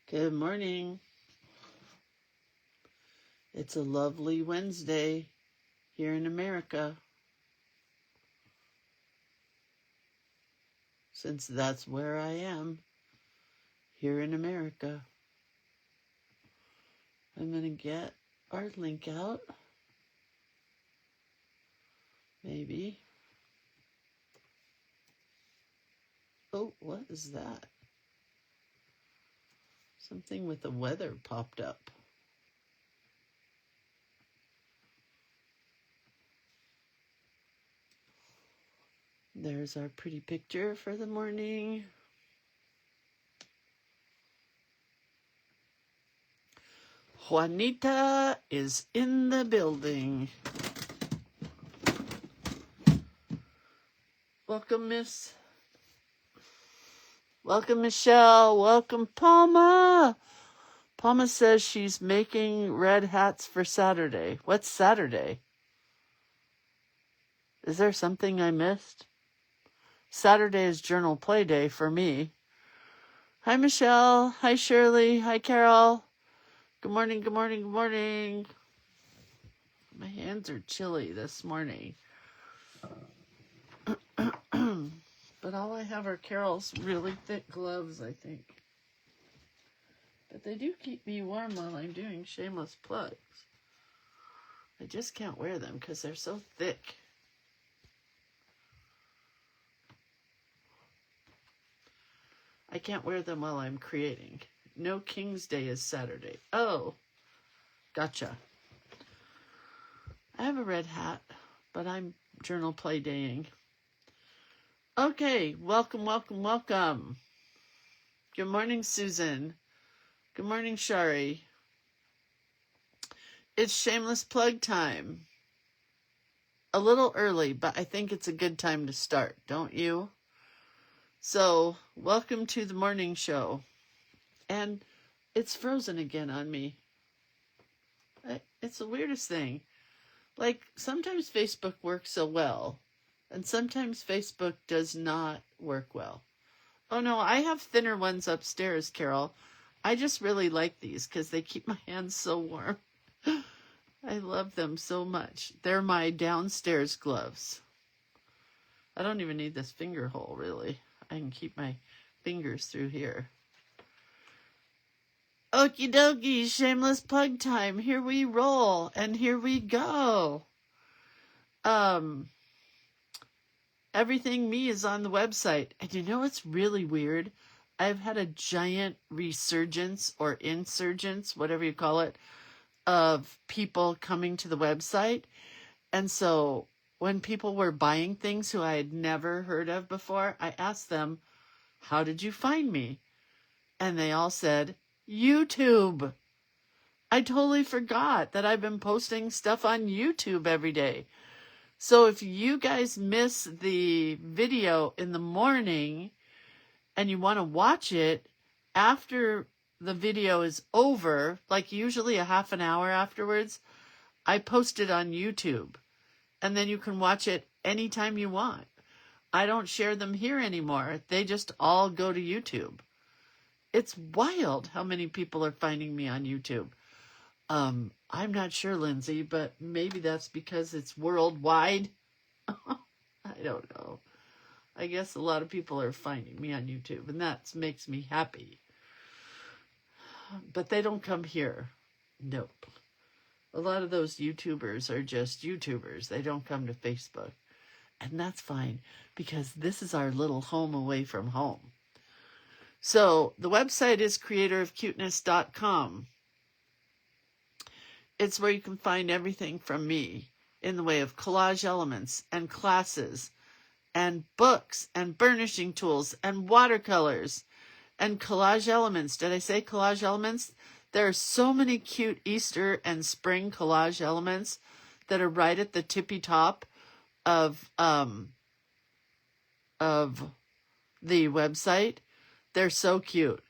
Good morning. It's a lovely Wednesday here in America, since that's where I am, here in America. I'm going to get our link out. Maybe. Oh, what is that? Something with the weather popped up. There's our pretty picture for the morning. Juanita is in the building. Welcome, Miss. Welcome, Michelle. Welcome, Palma. Palma says she's making red hats for Saturday. What's Saturday? Is there something I missed? Saturday is journal play day for me. Hi, Michelle. Hi, Shirley. Hi, Carol. Good morning, good morning, good morning. My hands are chilly this morning. But all I have are Carol's really thick gloves, I think. But they do keep me warm while I'm doing shameless plugs. I just can't wear them because they're so thick. I can't wear them while I'm creating. No King's Day is Saturday. Oh, gotcha. I have a red hat, but I'm journal play daying. Okay, welcome, welcome, welcome. Good morning, Susan. Good morning, Shari. It's shameless plug time. A little early, but I think it's a good time to start, don't you? So, welcome to the morning show. And it's frozen again on me. It's the weirdest thing. Like, sometimes Facebook works so well, and sometimes Facebook does not work well. Oh no, I have thinner ones upstairs, Carol. I just really like these because they keep my hands so warm. I love them so much. They're my downstairs gloves. I don't even need this finger hole, really. I can keep my fingers through here. Okie dokie, shameless plug time. Here we roll, and here we go. Everything Me is on the website. And you know what's really weird? I've had a giant resurgence or insurgence, whatever you call it, of people coming to the website. And so when people were buying things who I had never heard of before, I asked them, how did you find me? And they all said, YouTube. I totally forgot that I've been posting stuff on YouTube every day. So if you guys miss the video in the morning and you want to watch it after the video is over, like usually a half an hour afterwards, I post it on YouTube. And then you can watch it anytime you want. I don't share them here anymore. They just all go to YouTube. It's wild how many people are finding me on YouTube. I'm not sure, Lindsay, but maybe that's because it's worldwide. I don't know. I guess a lot of people are finding me on YouTube, and that makes me happy. But they don't come here. Nope. A lot of those YouTubers are just YouTubers. They don't come to Facebook. And that's fine, because this is our little home away from home. So the website is creatorofcuteness.com. It's where you can find everything from me in the way of collage elements and classes and books and burnishing tools and watercolors and collage elements. Did I say collage elements? There are so many cute Easter and spring collage elements that are right at the tippy top of the website. They're so cute.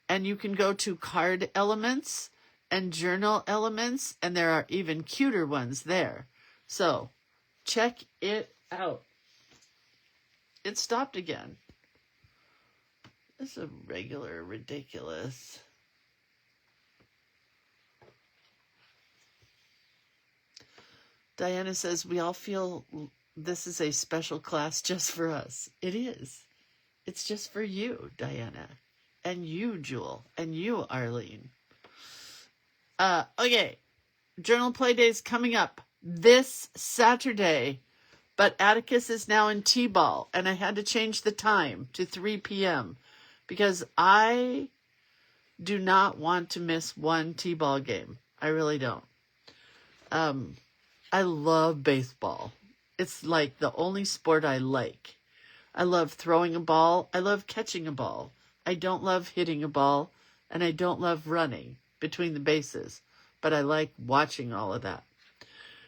And you can go to card elements and journal elements, and there are even cuter ones there. So check it out. It stopped again. This is a regular ridiculous. Diana says, we all feel this is a special class just for us. It is. It's just for you, Diana. And you, Jewel. And you, Arlene. Okay. Journal Play Day is coming up this Saturday. But Atticus is now in T-ball. And I had to change the time to 3 p.m. because I do not want to miss one T-ball game. I really don't. I love baseball. It's like the only sport I like. I love throwing a ball. I love catching a ball. I don't love hitting a ball, and I don't love running between the bases, but I like watching all of that.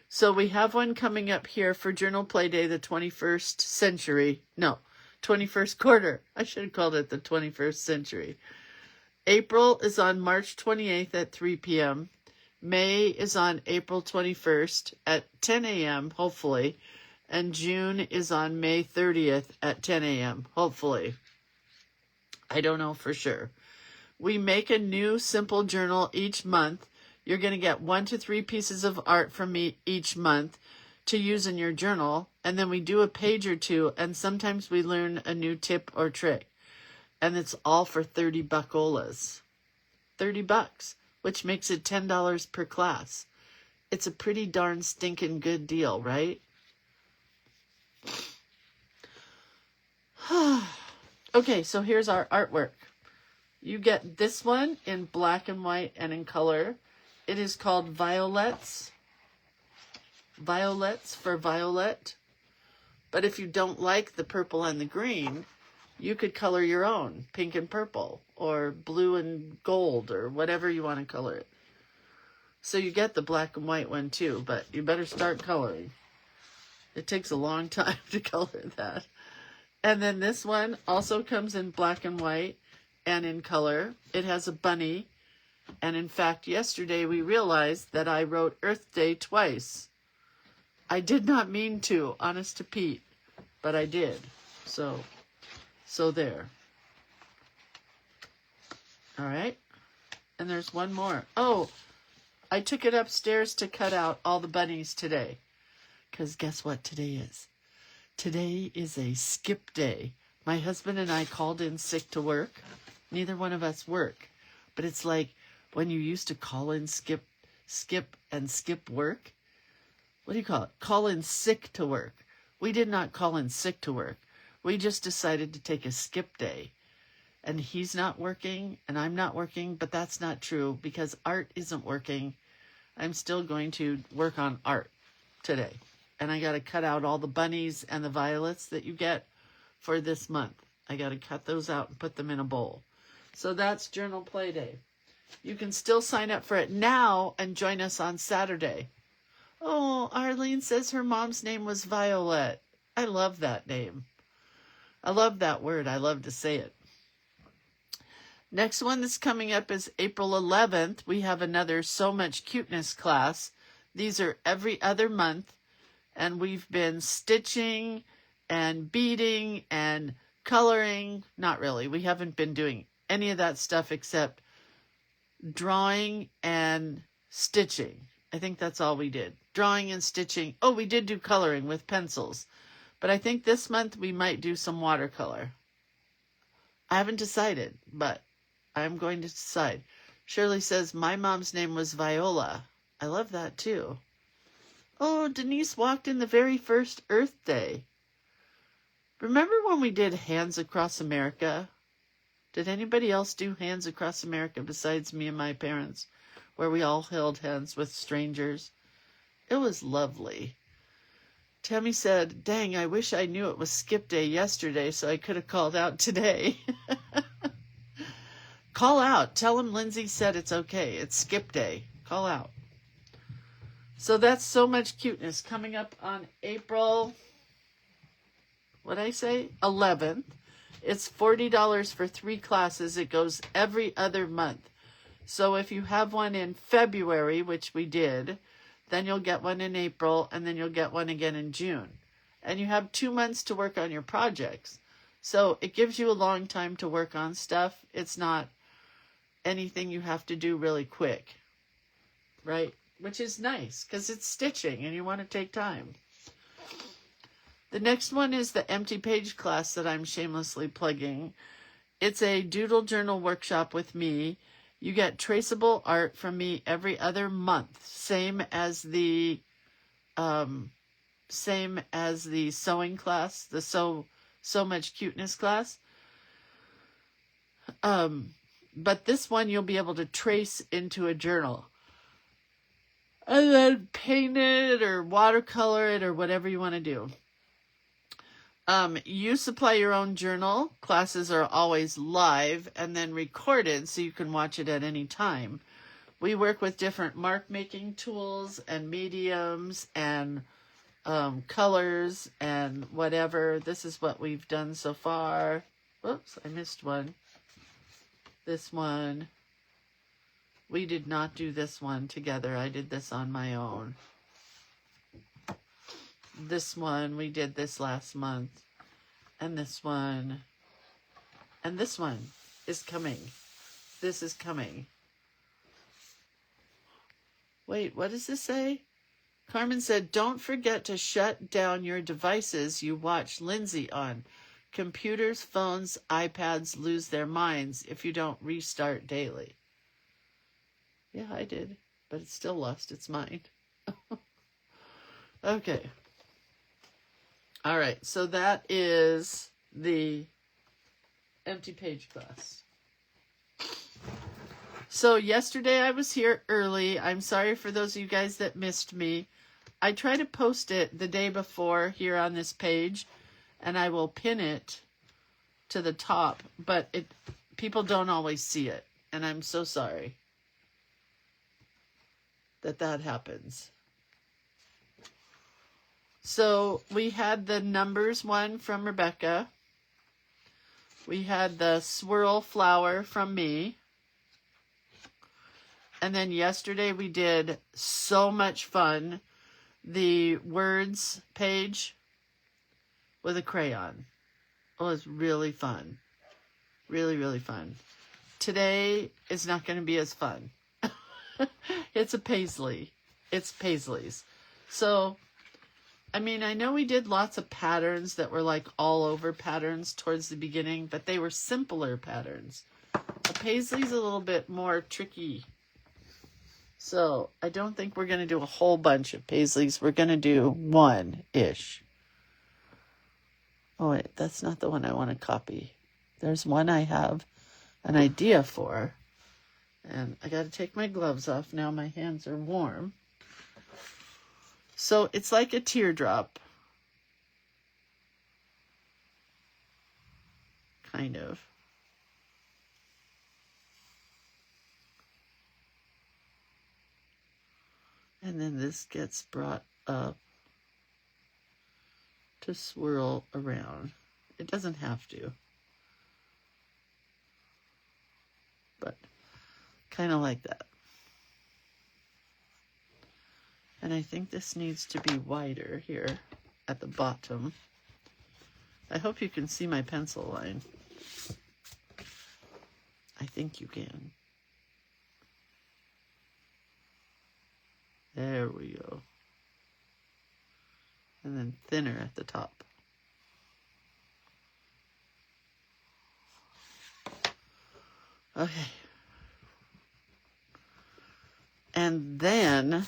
So we have one coming up here for Journal Play Day, the 21st century. No, 21st quarter. I should have called it the 21st century. April is on March 28th at 3 p.m. May is on April 21st at 10 a.m., hopefully. And June is on May 30th at 10 a.m., hopefully. I don't know for sure. We make a new simple journal each month. You're going to get 1 to 3 pieces of art from me each month to use in your journal. And then we do a page or two, and sometimes we learn a new tip or trick. And it's all for 30 buckolas. 30 bucks, which makes it $10 per class. It's a pretty darn stinking good deal, right? Okay, so here's our artwork. You get this one in black and white and in color. It is called Violets. Violets for violet. But if you don't like the purple and the green, you could color your own, pink and purple, or blue and gold, or whatever you want to color it. So you get the black and white one too, but you better start coloring. It takes a long time to color that. And then this one also comes in black and white and in color. It has a bunny. And in fact, yesterday we realized that I wrote Earth Day twice. I did not mean to, honest to Pete, but I did. So there. All right. And there's one more. Oh, I took it upstairs to cut out all the bunnies today. Because guess what today is? Today is a skip day. My husband and I called in sick to work. Neither one of us work. But it's like when you used to call in skip work. What do you call it? Call in sick to work. We did not call in sick to work. We just decided to take a skip day. And he's not working and I'm not working, but that's not true because art isn't working. I'm still going to work on art today. And I got to cut out all the bunnies and the violets that you get for this month. I got to cut those out and put them in a bowl. So that's Journal Play Day. You can still sign up for it now and join us on Saturday. Oh, Arlene says her mom's name was Violet. I love that name. I love that word. I love to say it. Next one that's coming up is April 11th. We have another So Much Cuteness class. These are every other month. And we've been stitching and beading and coloring. Not really. We haven't been doing any of that stuff except drawing and stitching. I think that's all we did. Drawing and stitching. Oh, we did do coloring with pencils. But I think this month we might do some watercolor. I haven't decided, but I'm going to decide. Shirley says, my mom's name was Viola. I love that too. Oh, Denise walked in the very first Earth Day. Remember when we did Hands Across America? Did anybody else do Hands Across America besides me and my parents, where we all held hands with strangers? It was lovely. Tammy said, dang, I wish I knew it was skip day yesterday so I could have called out today. Call out. Tell him Lindsay said it's okay. It's skip day. Call out. So that's So Much Cuteness coming up on April, what'd I say? 11th. It's $40 for 3 classes. It goes every other month. So if you have one in February, which we did, then you'll get one in April, and then you'll get one again in June. And you have 2 months to work on your projects. So it gives you a long time to work on stuff. It's not anything you have to do really quick, right? which is nice because it's stitching and you want to take time. The next one is the empty page class that I'm shamelessly plugging. It's a doodle journal workshop with me. You get traceable art from me every other month, same as the sewing class, the so much cuteness class. But this one you'll be able to trace into a journal and then paint it or watercolor it or whatever you want to do. You supply your own journal. Classes are always live and then recorded so you can watch it at any time. We work with different mark making tools and mediums and colors and whatever. This is what we've done so far. Whoops, I missed one. This one. We did not do this one together. I did this on my own. This one, we did this last month. And this one. And this one is coming. This is coming. Wait, what does this say? Carmen said, don't forget to shut down your devices you watch Lindsay on. Computers, phones, iPads lose their minds if you don't restart daily. Yeah, I did, but it still lost its mind. Okay. All right, so that is the empty page class. So yesterday I was here early. I'm sorry for those of you guys that missed me. I try to post it the day before here on this page, and I will pin it to the top, but people don't always see it, and I'm so sorry that happens. So we had the numbers one from Rebecca. We had the swirl flower from me. And then yesterday we did so much fun. The words page with a crayon. It was really fun. Really, really fun. Today is not going to be as fun. It's a Paisley. It's Paisley's. So, I mean, I know we did lots of patterns that were like all over patterns towards the beginning, but they were simpler patterns. A Paisley's a little bit more tricky. So, I don't think we're going to do a whole bunch of Paisleys. We're going to do one-ish. Oh, wait, that's not the one I want to copy. There's one I have an idea for. And I got to take my gloves off now. My hands are warm. So it's like a teardrop. Kind of. And then this gets brought up to swirl around. It doesn't have to. But kind of like that. And I think this needs to be wider here at the bottom. I hope you can see my pencil line. I think you can. There we go. And then thinner at the top. Okay. And then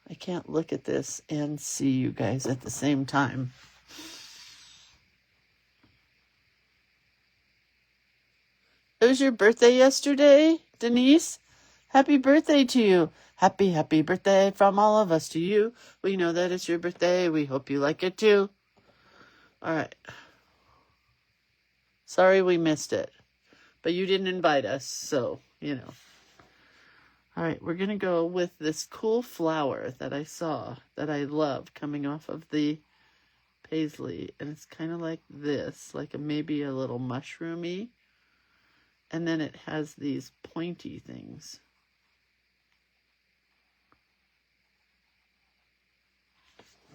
I can't look at this and see you guys at the same time. It was your birthday yesterday, Denise? Happy birthday to you. Happy, happy birthday from all of us to you. We know that it's your birthday. We hope you like it too. All right. Sorry we missed it. But you didn't invite us, so, you know. All right, we're going to go with this cool flower that I saw, that I love, coming off of the Paisley. And it's kind of like this, like maybe a little mushroomy. And then it has these pointy things.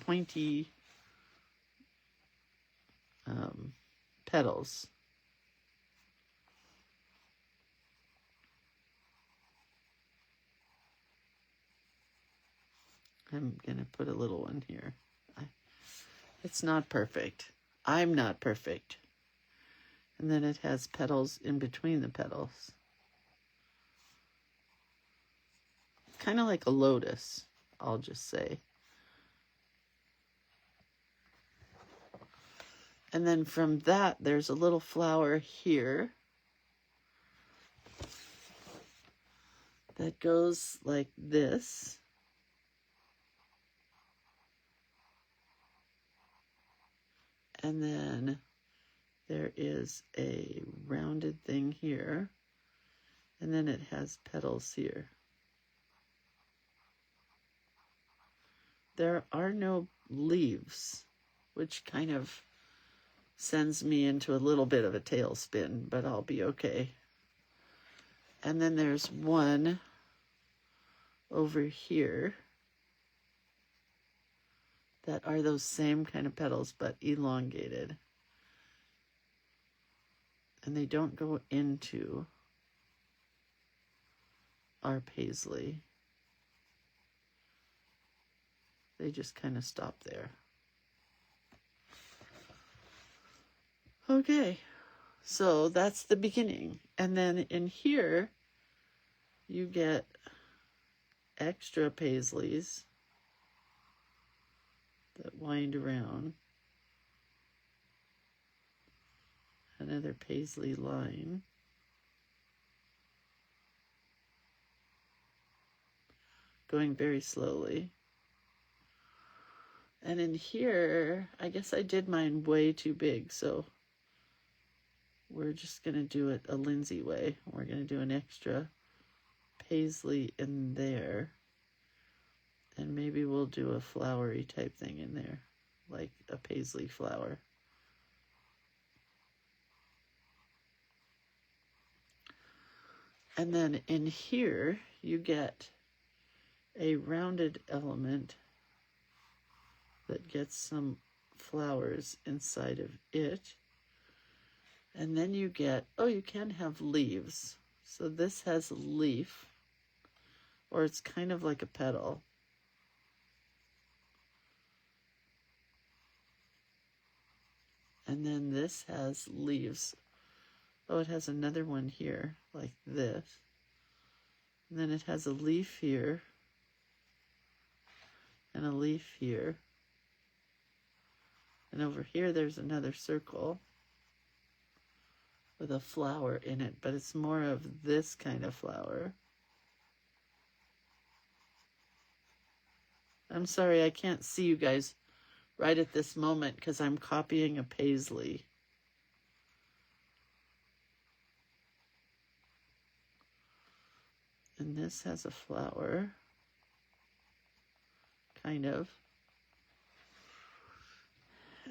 Pointy petals. I'm going to put a little one here. It's not perfect. I'm not perfect. And then it has petals in between the petals. Kind of like a lotus, I'll just say. And then from that, there's a little flower here that goes like this. And then there is a rounded thing here. And then it has petals here. There are no leaves, which kind of sends me into a little bit of a tailspin, but I'll be okay. And then there's one over here that are those same kind of petals, but elongated. And they don't go into our paisley. They just kind of stop there. Okay, so that's the beginning. And then in here, you get extra paisleys that wind around. Another paisley line. Going very slowly. And in here, I guess I did mine way too big, so we're just going to do it a Lindsay way. We're going to do an extra paisley in there. And maybe we'll do a flowery type thing in there, like a paisley flower. And then in here, you get a rounded element that gets some flowers inside of it. And then you get, oh, you can have leaves. So this has a leaf, or it's kind of like a petal. And then this has leaves. Oh, it has another one here, like this. And then it has a leaf here, and a leaf here. And over here, there's another circle with a flower in it, but it's more of this kind of flower. I'm sorry, I can't see you guys right at this moment because I'm copying a paisley. And this has a flower, kind of.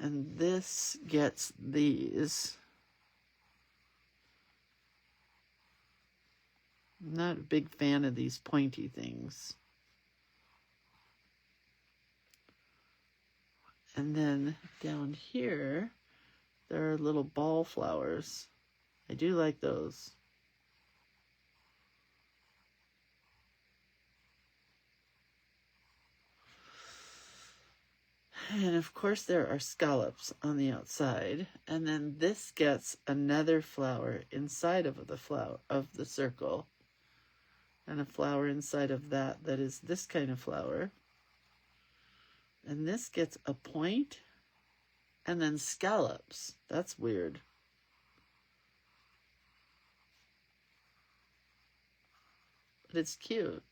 And this gets these. I'm not a big fan of these pointy things. And then down here, there are little ball flowers. I do like those. And of course there are scallops on the outside. And then this gets another flower inside of the flower of the circle. And a flower inside of that that is this kind of flower. And this gets a point and then scallops. That's weird. But it's cute.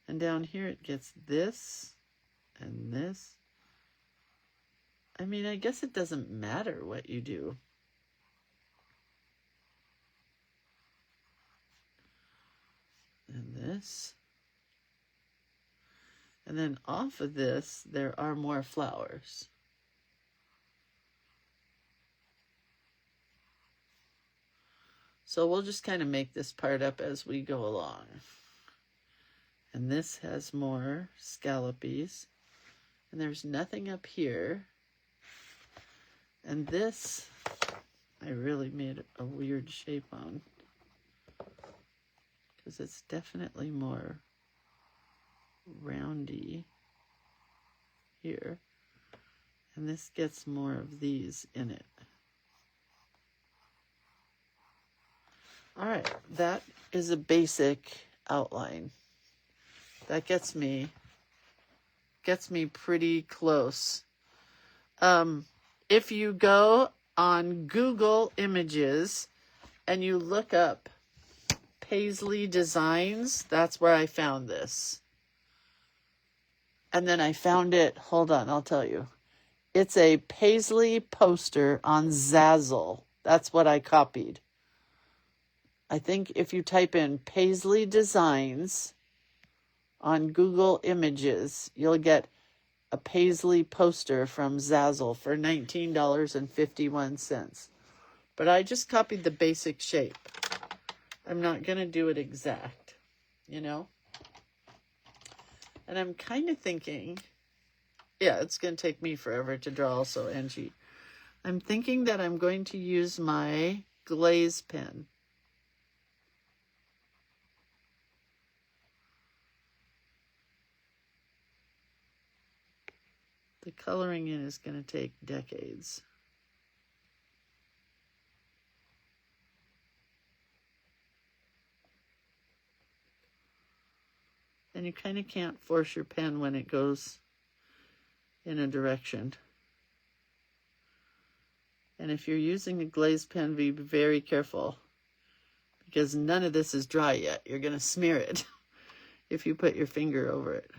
And down here it gets this and this. I mean, I guess it doesn't matter what you do. And this. And then off of this, there are more flowers. So we'll just kind of make this part up as we go along. And this has more scallopies. And there's nothing up here. And this, I really made a weird shape on. Because it's definitely more roundy here. And this gets more of these in it. All right, that is a basic outline. That gets me pretty close. If you go on Google Images and you look up Paisley Designs, that's where I found this. And then I found it, hold on, I'll tell you. It's a Paisley poster on Zazzle. That's what I copied. I think if you type in Paisley Designs on Google Images, you'll get a Paisley poster from Zazzle for $19.51. But I just copied the basic shape. I'm not going to do it exact, you know? And I'm kind of thinking, yeah, it's going to take me forever to draw also, Angie. I'm thinking that I'm going to use my glaze pen. The coloring in is going to take decades. And you kind of can't force your pen when it goes in a direction. And if you're using a glaze pen, be very careful, because none of this is dry yet. You're going to smear it if you put your finger over it.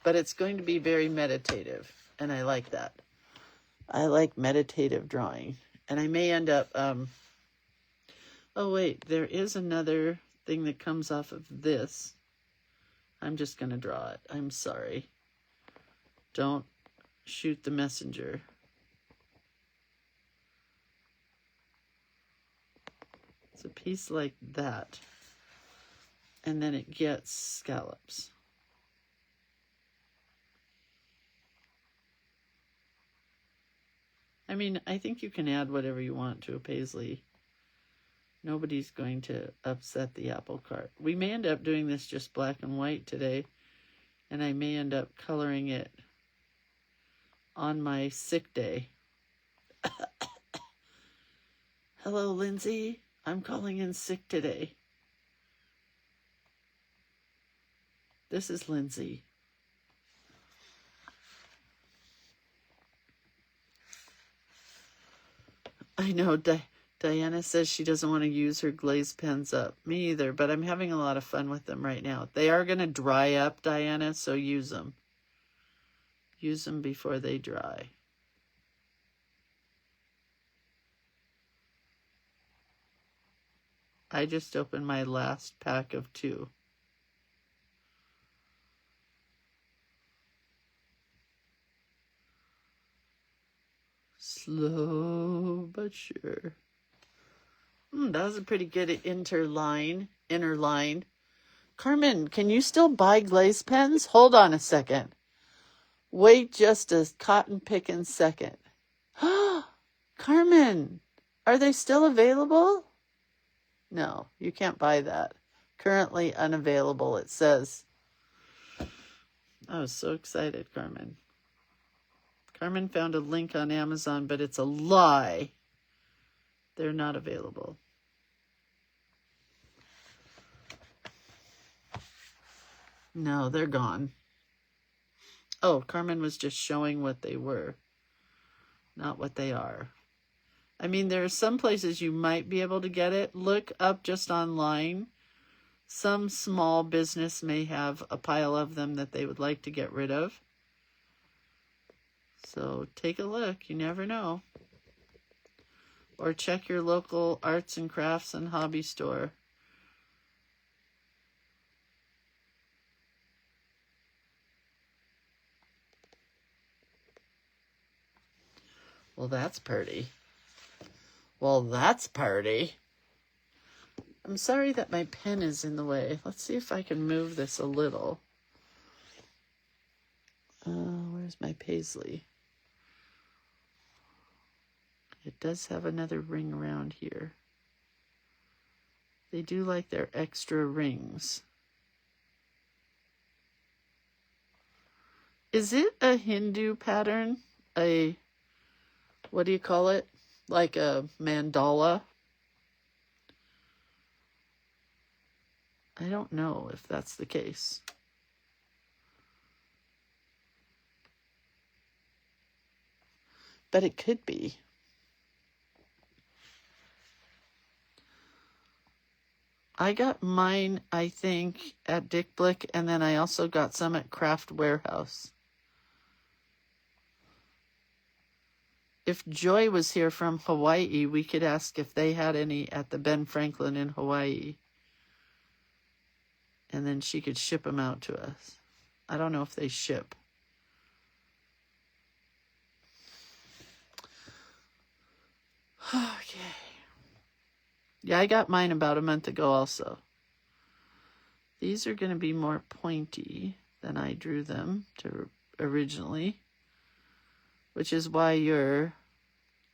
But it's going to be very meditative, and I like that. I like meditative drawing. And I may end up, oh wait, there is another thing that comes off of this. I'm just going to draw it. I'm sorry. Don't shoot the messenger. It's a piece like that. And then it gets scallops. I mean, I think you can add whatever you want to a paisley. Nobody's going to upset the apple cart. We may end up doing this just black and white today, and I may end up coloring it on my sick day. Hello, Lindsay. I'm calling in sick today. This is Lindsay. I know Diana says she doesn't want to use her glazed pens up. Me either, but I'm having a lot of fun with them right now. They are going to dry up, Diana, so use them. Use them before they dry. I just opened my last pack of 2. Slow but sure. That was a pretty good inner line. Carmen, can you still buy glaze pens? Hold on a second. Wait just a cotton pickin' second. Carmen, are they still available? No, you can't buy that. Currently unavailable, it says. I was so excited, Carmen. Carmen found a link on Amazon, but it's a lie. They're not available. No, they're gone. Oh, Carmen was just showing what they were, not what they are. I mean, there are some places you might be able to get it. Look up just online. Some small business may have a pile of them that they would like to get rid of. So take a look. You never know. Or check your local arts and crafts and hobby store. Well, that's pretty. Well, that's pretty. I'm sorry that my pen is in the way. Let's see if I can move this a little. Where's my paisley? It does have another ring around here. They do like their extra rings. Is it a Hindu pattern? What do you call it? Like a mandala? I don't know if that's the case. But it could be. I got mine, I think, at Dick Blick, and then I also got some at Craft Warehouse. If Joy was here from Hawaii, we could ask if they had any at the Ben Franklin in Hawaii. And then she could ship them out to us. I don't know if they ship. Okay. Yeah, I got mine about a month ago also. These are going to be more pointy than I drew them to originally, which is why your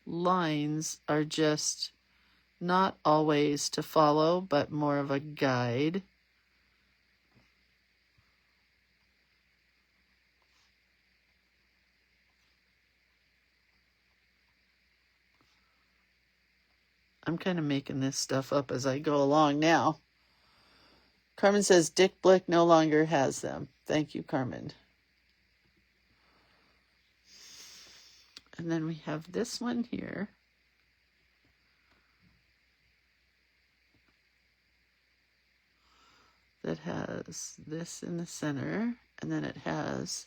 lines are just not always to follow, but more of a guide. I'm kind of making this stuff up as I go along now. Carmen says Dick Blick no longer has them. Thank you, Carmen. And then we have this one here. That has this in the center, and then it has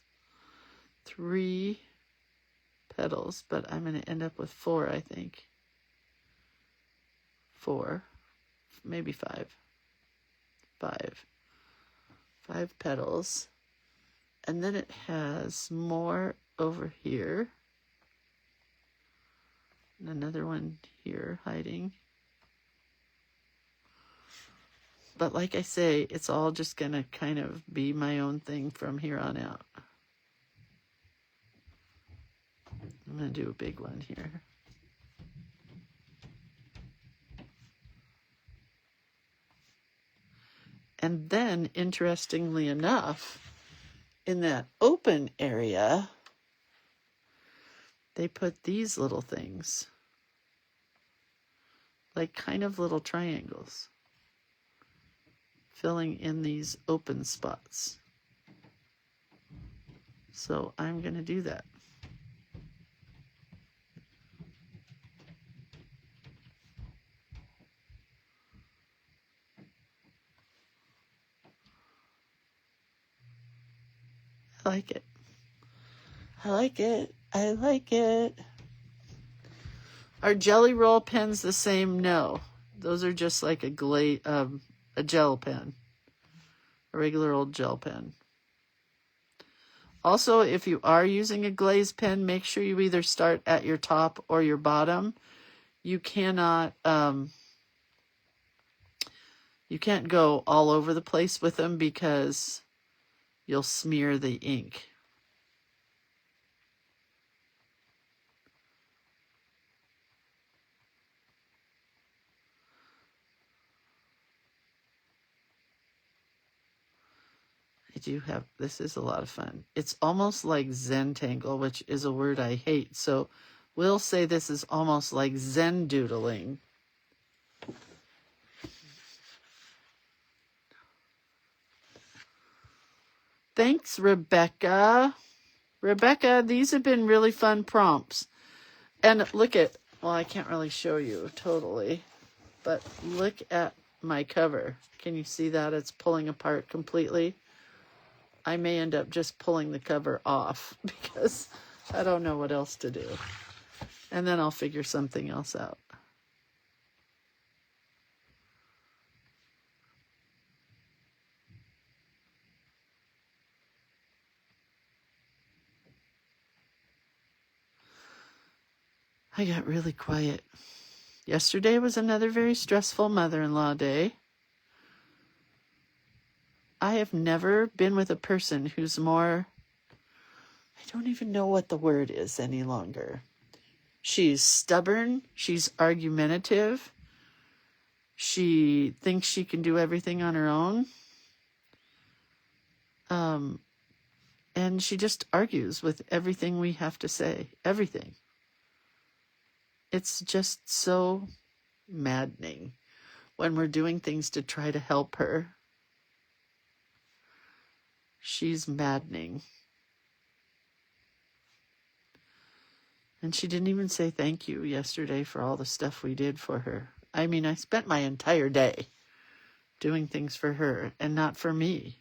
3 petals, but I'm going to end up with 4, I think. 4, maybe 5. 5 petals. And then it has more over here. And another one here hiding. But like I say, it's all just going to kind of be my own thing from here on out. I'm going to do a big one here. And then, interestingly enough, in that open area, they put these little things, like kind of little triangles, filling in these open spots. So I'm going to do that. I like it. I like it. I like it. Are Jelly Roll pens the same? No. Those are just like a gel pen. A regular old gel pen. Also, if you are using a glaze pen, make sure you either start at your top or your bottom. You cannot, you can't go all over the place with them because you'll smear the ink. This is a lot of fun. It's almost like Zentangle, which is a word I hate. So we'll say this is almost like Zen doodling. Thanks, Rebecca. Rebecca, these have been really fun prompts. And look at, well, I can't really show you totally, but look at my cover. Can you see that? It's pulling apart completely. I may end up just pulling the cover off because I don't know what else to do. And then I'll figure something else out. I got really quiet. Yesterday was another very stressful mother-in-law day. I have never been with a person who's more, I don't even know what the word is any longer. She's stubborn. She's argumentative. She thinks she can do everything on her own. And she just argues with everything we have to say. Everything. It's just so maddening when we're doing things to try to help her. She's maddening. And she didn't even say thank you yesterday for all the stuff we did for her. I mean, I spent my entire day doing things for her and not for me.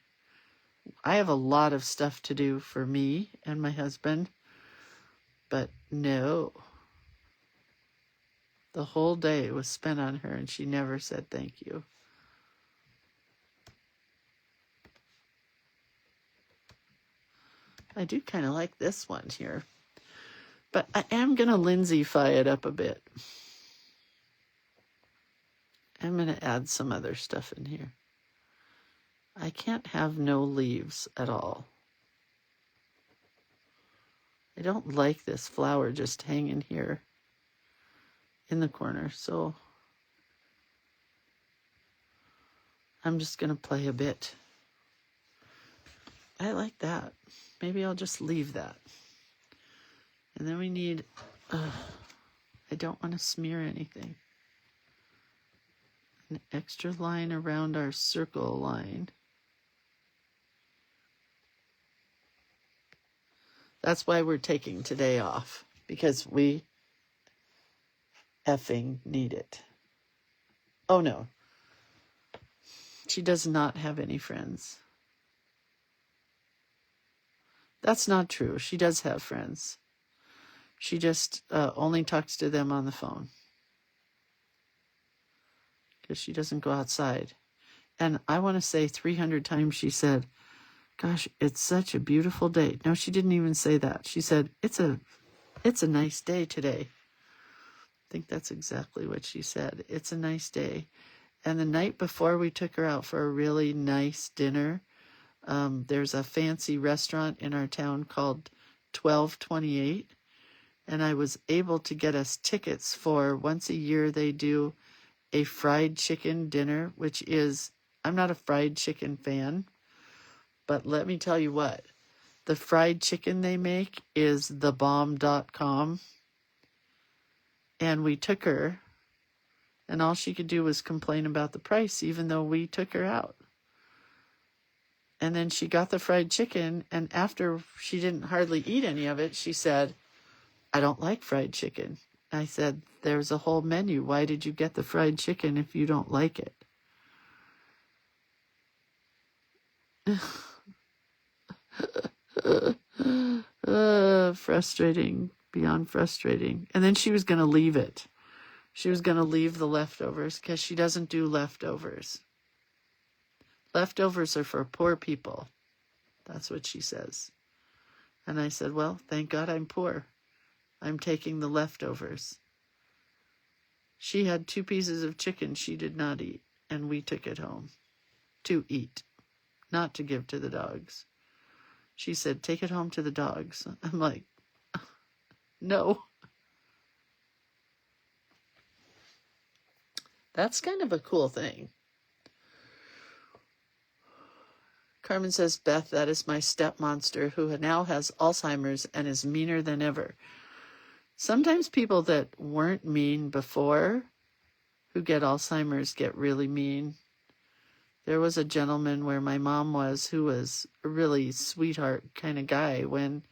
I have a lot of stuff to do for me and my husband, but no. The whole day was spent on her and she never said thank you. I do kind of like this one here. But I am going to Lindsay-fy it up a bit. I'm going to add some other stuff in here. I can't have no leaves at all. I don't like this flower just hanging here in the corner, so I'm just going to play a bit. I like that. Maybe I'll just leave that. And then we need, I don't want to smear anything. An extra line around our circle line. That's why we're taking today off, because we effing need it. Oh no. She does not have any friends. That's not true. She does have friends. She just only talks to them on the phone. Because she doesn't go outside. And I want to say 300 times she said, gosh, it's such a beautiful day. No, she didn't even say that. She said, it's a nice day today. I think that's exactly what she said. It's a nice day. And the night before we took her out for a really nice dinner, there's a fancy restaurant in our town called 1228. And I was able to get us tickets for once a year they do a fried chicken dinner, which is, I'm not a fried chicken fan, but let me tell you what, the fried chicken they make is thebomb.com. And we took her, and all she could do was complain about the price, even though we took her out. And then she got the fried chicken, and after she didn't hardly eat any of it, she said, I don't like fried chicken. I said, there's a whole menu. Why did you get the fried chicken if you don't like it? Frustrating, beyond frustrating. And then she was going to leave it. She was going to leave the leftovers because she doesn't do leftovers. Leftovers are for poor people. That's what she says. And I said, well, thank God I'm poor. I'm taking the leftovers. She had 2 pieces of chicken she did not eat, and we took it home to eat, not to give to the dogs. She said, take it home to the dogs. I'm like, no. That's kind of a cool thing. Carmen says, Beth, that is my step monster who now has Alzheimer's and is meaner than ever. Sometimes people that weren't mean before who get Alzheimer's get really mean. There was a gentleman where my mom was who was a really sweetheart kind of guy when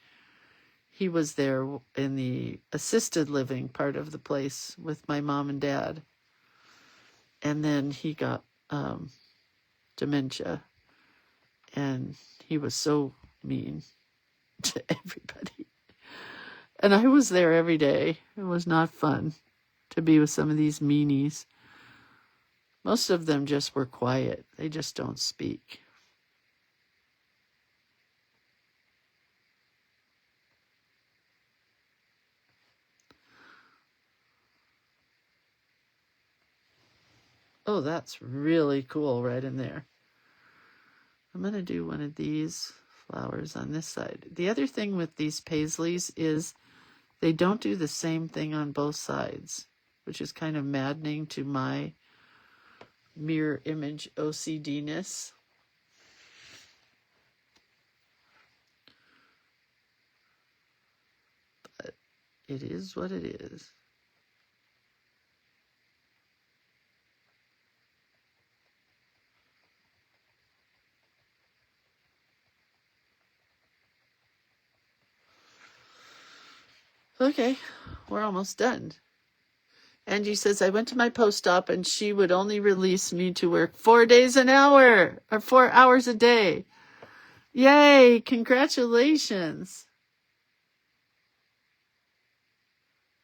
he was there in the assisted living part of the place with my mom and dad. And then he got dementia. And he was so mean to everybody. And I was there every day. It was not fun to be with some of these meanies. Most of them just were quiet. They just don't speak. Oh, that's really cool right in there. I'm going to do one of these flowers on this side. The other thing with these paisleys is They don't do the same thing on both sides, which is kind of maddening to my mirror image OCD-ness. But it is what it is. Okay, we're almost done. Angie says, I went to my post-op and she would only release me to work 4 days an hour, or 4 hours a day. Yay, congratulations.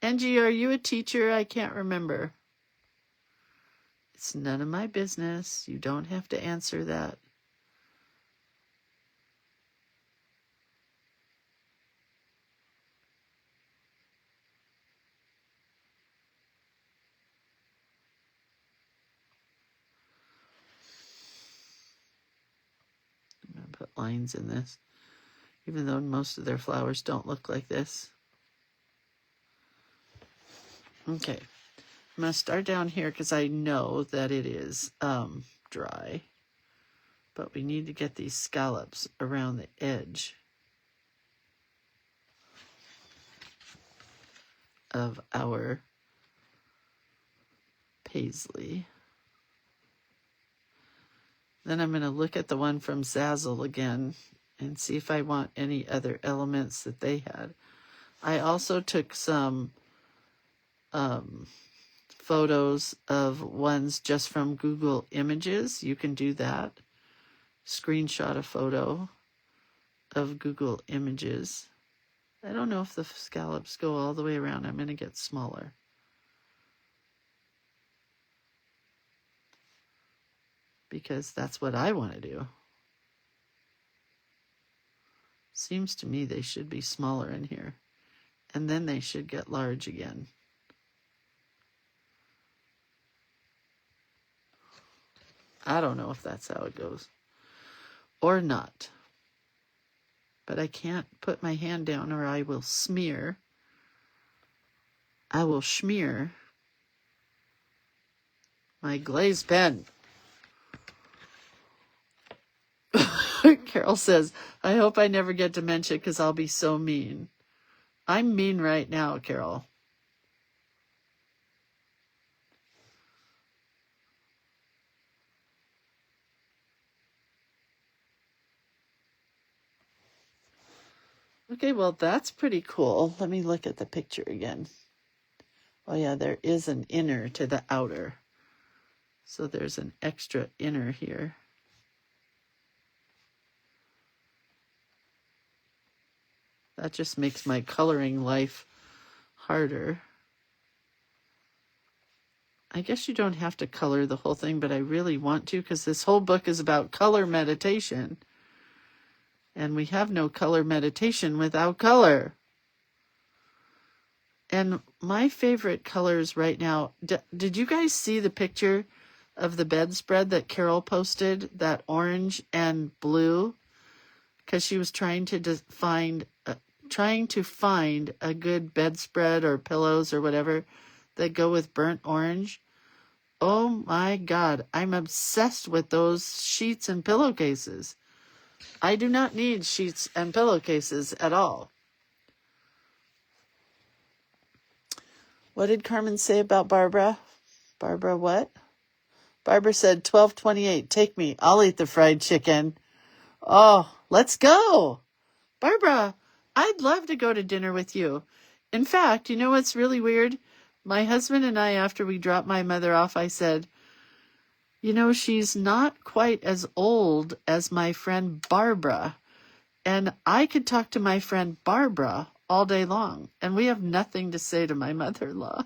Angie, are you a teacher? I can't remember. It's none of my business. You don't have to answer that. I'm going to put lines in this, even though most of their flowers don't look like this. Okay. I'm going to start down here because I know that it is dry. But we need to get these scallops around the edge of our paisley. Then I'm going to look at the one from Zazzle again and see if I want any other elements that they had. I also took some photos of ones just from Google Images. You can do that. Screenshot a photo of Google Images. I don't know if the scallops go all the way around. I'm going to get smaller. Because that's what I want to do. Seems to me they should be smaller in here. And then they should get large again. I don't know if that's how it goes. Or not. But I can't put my hand down or I will smear. I will smear my glazed pen. Carol says, I hope I never get dementia because I'll be so mean. I'm mean right now, Carol. Okay, well, that's pretty cool. Let me look at the picture again. Oh, yeah, there is an inner to the outer. So there's an extra inner here. That just makes my coloring life harder. I guess you don't have to color the whole thing, but I really want to because this whole book is about color meditation. And we have no color meditation without color. And my favorite colors right now, did you guys see the picture of the bedspread that Carol posted, that orange and blue? Because she was trying to find a good bedspread or pillows or whatever that go with burnt orange. Oh my God, I'm obsessed with those sheets and pillowcases. I do not need sheets and pillowcases at all. What did Carmen say about Barbara? Barbara what? Barbara said, 12:28, take me. I'll eat the fried chicken. Oh, let's go. Barbara, I'd love to go to dinner with you. In fact, you know what's really weird? My husband and I, after we dropped my mother off, I said, you know, she's not quite as old as my friend Barbara. And I could talk to my friend Barbara all day long. And we have nothing to say to my mother-in-law.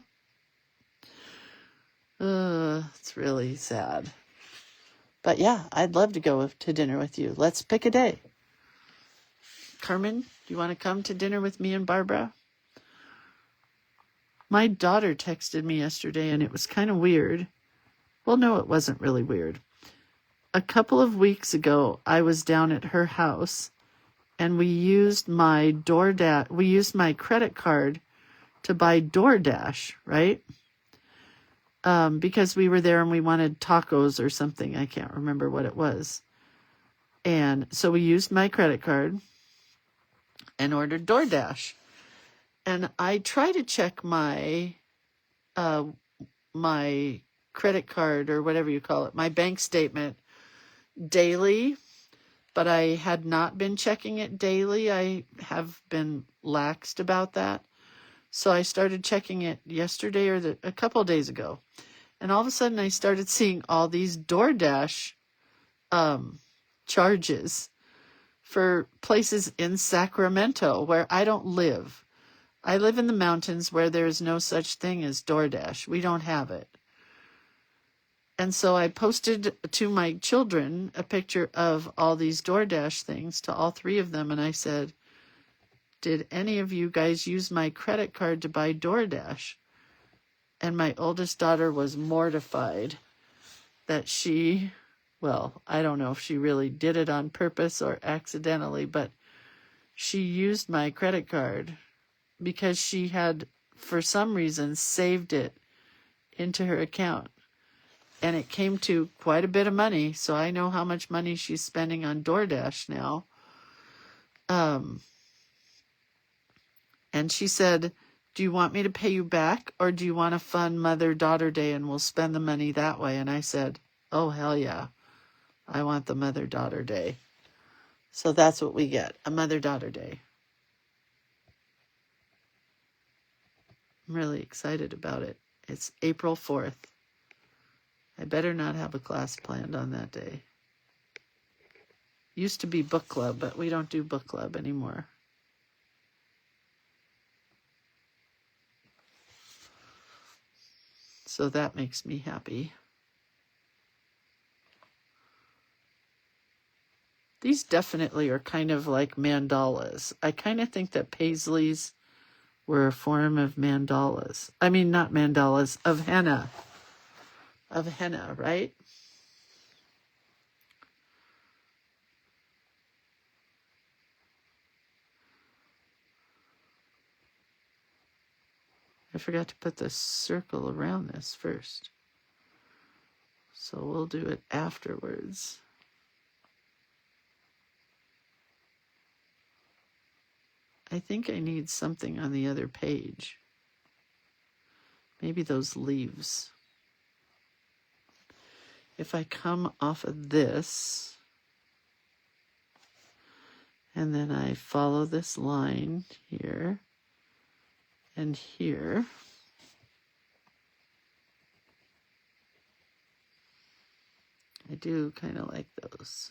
It's really sad. But yeah, I'd love to go to dinner with you. Let's pick a day. Carmen, do you want to come to dinner with me and Barbara? My daughter texted me yesterday and it was kind of weird. Well, no, it wasn't really weird. A couple of weeks ago, I was down at her house and we used my credit card to buy DoorDash, right? Because we were there and we wanted tacos or something. I can't remember what it was. And so we used my credit card and ordered DoorDash. And I try to check my my credit card, or whatever you call it, my bank statement daily, but I had not been checking it daily. I have been laxed about that. So I started checking it yesterday or a couple of days ago. And all of a sudden I started seeing all these DoorDash charges for places in Sacramento where I don't live. I live in the mountains where there is no such thing as DoorDash. We don't have it. And so I posted to my children a picture of all these DoorDash things, to all three of them, and I said, did any of you guys use my credit card to buy DoorDash? And my oldest daughter was mortified that she, well, I don't know if she really did it on purpose or accidentally, but she used my credit card because she had, for some reason, saved it into her account. And it came to quite a bit of money, so I know how much money she's spending on DoorDash now. And she said, do you want me to pay you back, or do you want a fun Mother-Daughter Day and we'll spend the money that way? And I said, oh, hell yeah. I want the Mother-Daughter Day. So that's what we get, a Mother-Daughter Day. I'm really excited about it. It's April 4th. I better not have a class planned on that day. Used to be book club, but we don't do book club anymore. So that makes me happy. These definitely are kind of like mandalas. I kind of think that Paisleys were a form of mandalas. I mean, not mandalas, of henna. Of henna, right? I forgot to put the circle around this first. So we'll do it afterwards. I think I need something on the other page. Maybe those leaves. If I come off of this, and then I follow this line here and here, I do kind of like those.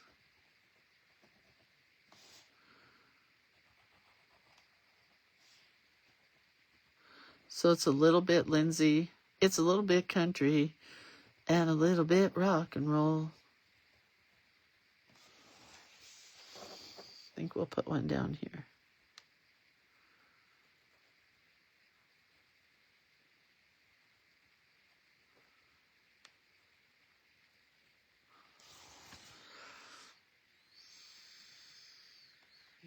So it's a little bit Lindsay, it's a little bit country, and a little bit rock and roll. I think we'll put one down here.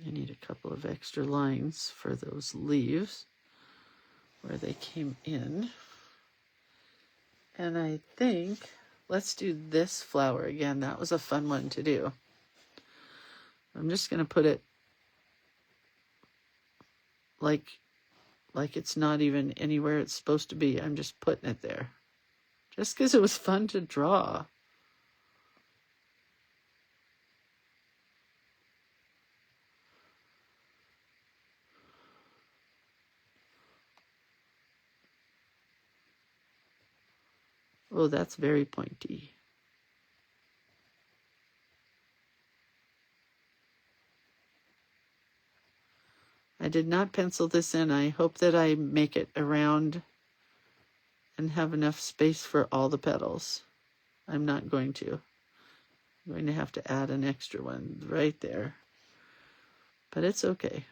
I need a couple of extra lines for those leaves where they came in. And I think, let's do this flower again. That was a fun one to do. I'm just going to put it like it's not even anywhere it's supposed to be. I'm just putting it there. Just because it was fun to draw. Oh, that's very pointy. I did not pencil this in. I hope that I make it around and have enough space for all the petals. I'm not going to. I'm going to have to add an extra one right there. But it's okay.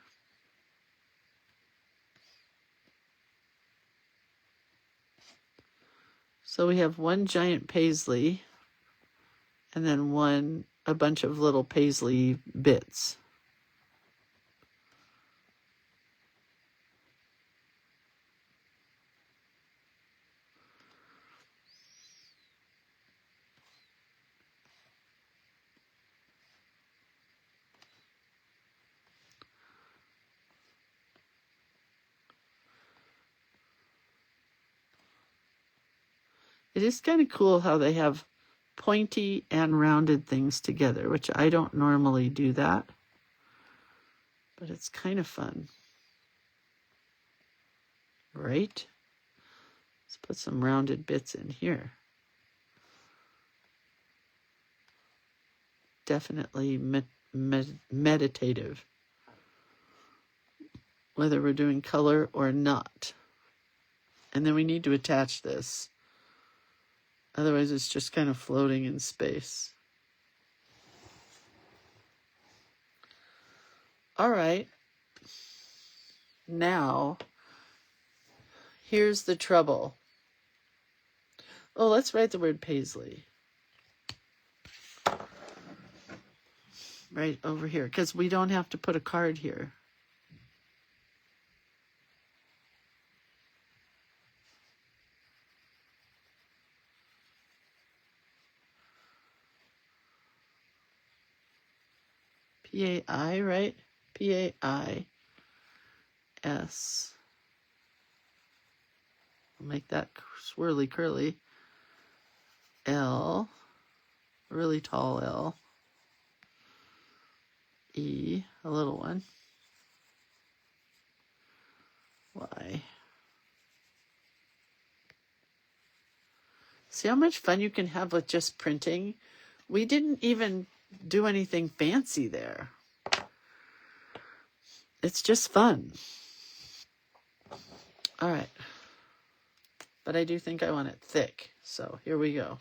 So we have one giant paisley and then a bunch of little paisley bits. It is kind of cool how they have pointy and rounded things together, which I don't normally do that, but it's kind of fun. Right? Let's put some rounded bits in here. Definitely meditative, whether we're doing color or not. And then we need to attach this. Otherwise, it's just kind of floating in space. All right. Now, here's the trouble. Oh, let's write the word Paisley. Right over here, because we don't have to put a card here. P-A-I, right? P-A-I-S. I'll make that swirly curly. L, really tall L. E, a little one. Y. See how much fun you can have with just printing? We didn't even do anything fancy there. It's just fun. All right. But I do think I want it thick. So here we go.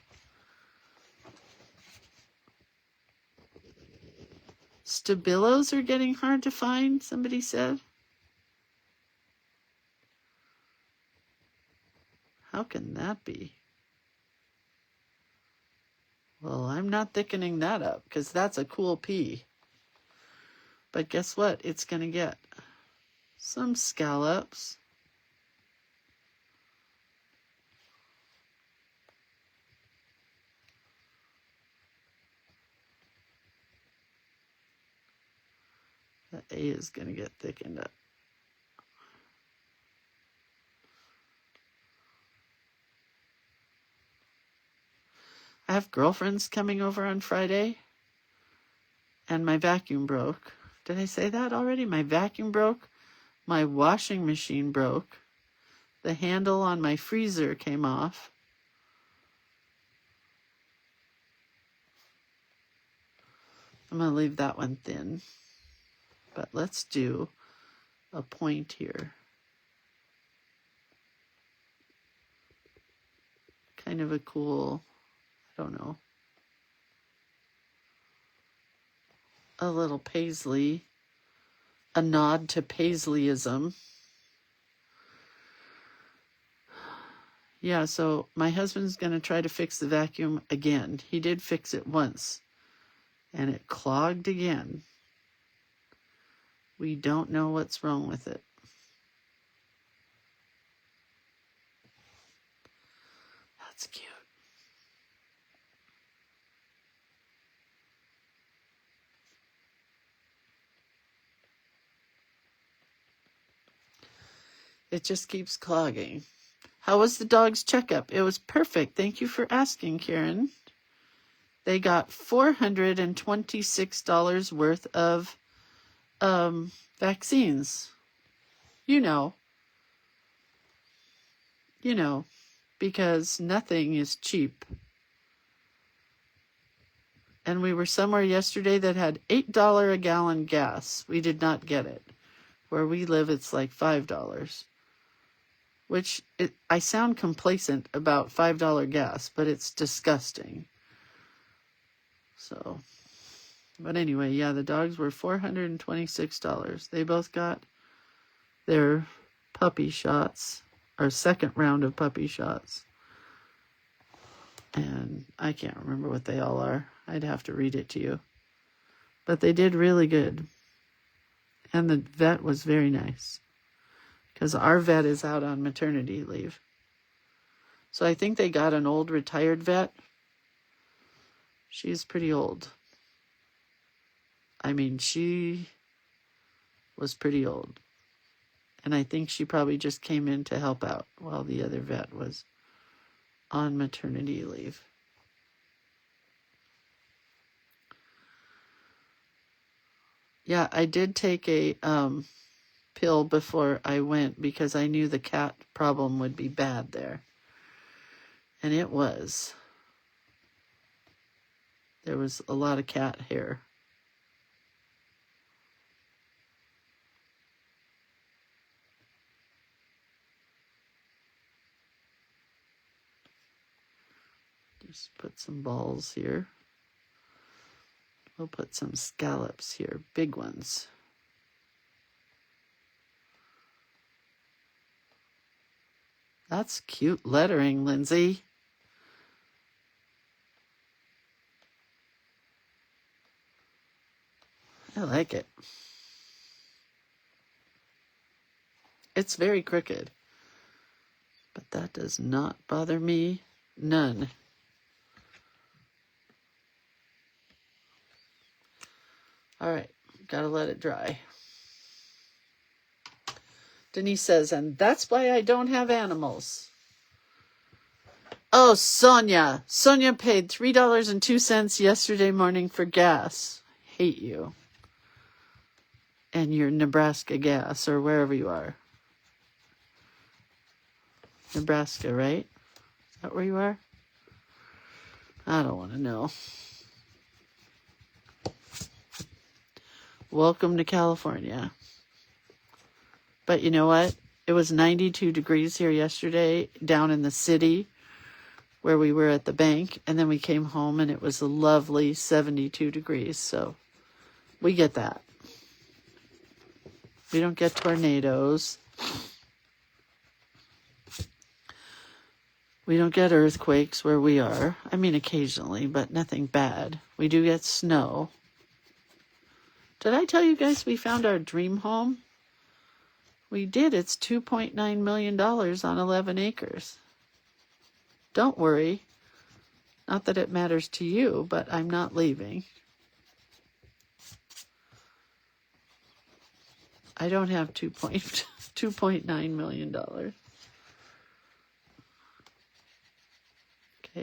Stabilos are getting hard to find, somebody said. How can that be? Well, I'm not thickening that up because that's a cool P. But guess what? It's going to get some scallops. The A is going to get thickened up. I have girlfriends coming over on Friday, and my vacuum broke. Did I say that already? My vacuum broke. My washing machine broke. The handle on my freezer came off. I'm going to leave that one thin. But let's do a point here. Kind of a cool, I don't know, a little Paisley, a nod to Paisleyism. Yeah, so my husband's going to try to fix the vacuum again. He did fix it once, and it clogged again. We don't know what's wrong with it. That's cute. It just keeps clogging. How was the dog's checkup? It was perfect. Thank you for asking, Karen. They got $426 worth of vaccines. You know, because nothing is cheap. And we were somewhere yesterday that had $8 a gallon gas. We did not get it. Where we live, it's like $5. Which, I sound complacent about $5 gas, but it's disgusting. So, but anyway, yeah, the dogs were $426. They both got their puppy shots, our second round of puppy shots. And I can't remember what they all are. I'd have to read it to you. But they did really good. And the vet was very nice. Because our vet is out on maternity leave. So I think they got an old retired vet. She's pretty old. I mean, she was pretty old. And I think she probably just came in to help out while the other vet was on maternity leave. Yeah, I did take a pill before I went because I knew the cat problem would be bad there. And it was. There was a lot of cat hair. Just put some balls here. We'll put some scallops here, big ones. That's cute lettering, Lindsay. I like it. It's very crooked, but that does not bother me none. All right, gotta let it dry. Denise says, and that's why I don't have animals. Oh, Sonia. Sonia paid $3.02 yesterday morning for gas. Hate you. And your Nebraska gas, or wherever you are. Nebraska, right? Is that where you are? I don't want to know. Welcome to California. But you know what? It was 92 degrees here yesterday down in the city where we were at the bank. And then we came home and it was a lovely 72 degrees. So we get that. We don't get tornadoes. We don't get earthquakes where we are. I mean, occasionally, but nothing bad. We do get snow. Did I tell you guys we found our dream home? We did. It's $2.9 million on 11 acres. Don't worry. Not that it matters to you, but I'm not leaving. I don't have $2.9 million. Okay,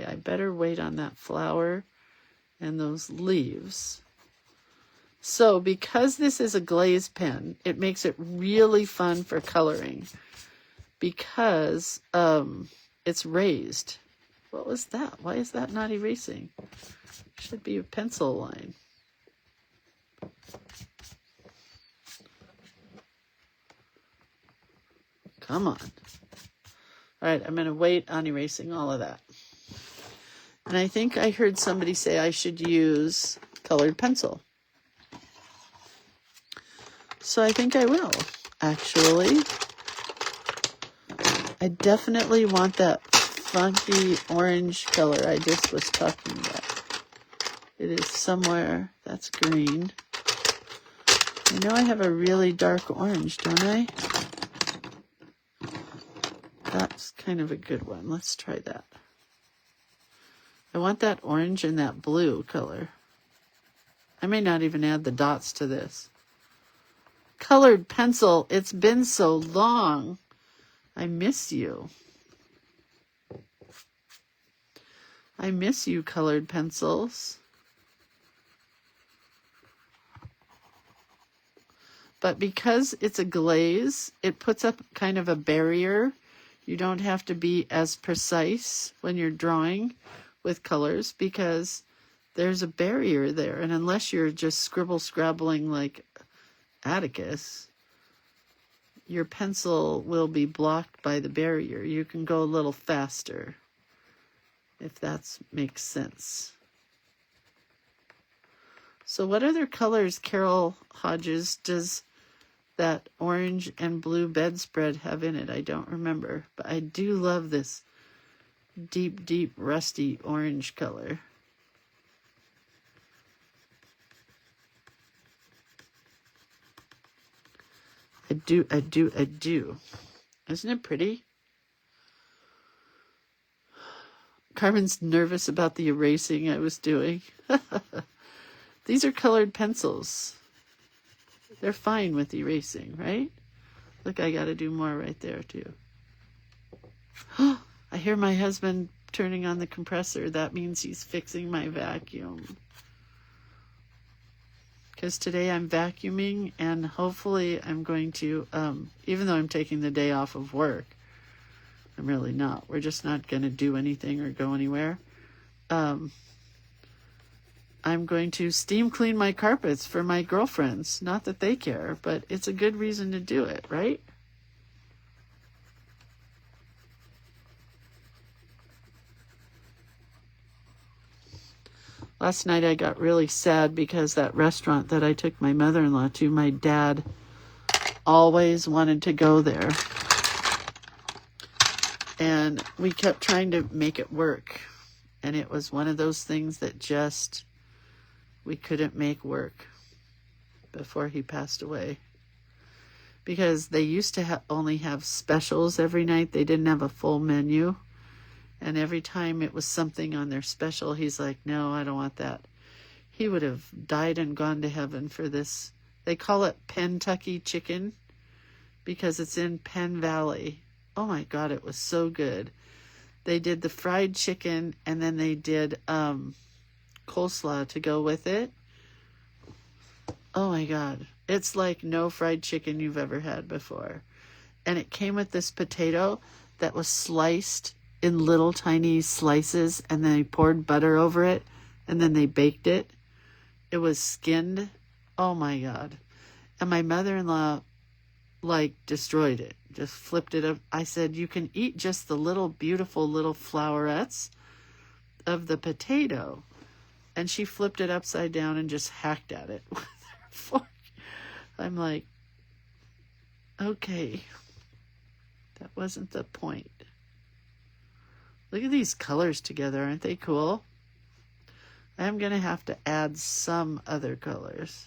I better wait on that flower and those leaves. So because this is a glaze pen, it makes it really fun for coloring because it's raised. What was that? Why is that not erasing? Should be a pencil line. Come on. All right, I'm going to wait on erasing all of that. And I think I heard somebody say I should use colored pencil. So I think I will, actually. I definitely want that funky orange color I just was talking about. It is somewhere. That's green. I know I have a really dark orange, don't I? That's kind of a good one. Let's try that. I want that orange and that blue color. I may not even add the dots to this. Colored pencil, it's been so long. I miss you. I miss you, colored pencils. But because it's a glaze, it puts up kind of a barrier. You don't have to be as precise when you're drawing with colors because there's a barrier there. And unless you're just scribbling like Atticus, your pencil will be blocked by the barrier. You can go a little faster, if that makes sense. So what other colors, Carol Hodges, does that orange and blue bedspread have in it? I don't remember, but I do love this deep, deep, rusty orange color. I do. Isn't it pretty? Carmen's nervous about the erasing I was doing. These are colored pencils. They're fine with erasing, right? Look, I got to do more right there, too. I hear my husband turning on the compressor. That means he's fixing my vacuum. Because today I'm vacuuming, and hopefully I'm going to, even though I'm taking the day off of work, I'm really not. We're just not going to do anything or go anywhere. I'm going to steam clean my carpets for my girlfriends. Not that they care, but it's a good reason to do it, right? Last night I got really sad because that restaurant that I took my mother-in-law to, my dad always wanted to go there. And we kept trying to make it work. And it was one of those things that just we couldn't make work before he passed away. Because they used to only have specials every night. They didn't have a full menu. And every time it was something on their special, he's like, no, I don't want that. He would have died and gone to heaven for this. They call it Kentucky chicken because it's in Penn Valley. Oh my God, it was so good. They did the fried chicken, and then they did coleslaw to go with it. Oh my God. It's like no fried chicken you've ever had before. And it came with this potato that was sliced in little tiny slices, and then they poured butter over it, and then they baked it. It was skinned. Oh my God. And my mother-in-law destroyed it, just flipped it up. I said, you can eat just the little beautiful little flowerets of the potato. And she flipped it upside down and just hacked at it with her fork. I'm like, okay, that wasn't the point. Look at these colors together. Aren't they cool? I'm going to have to add some other colors.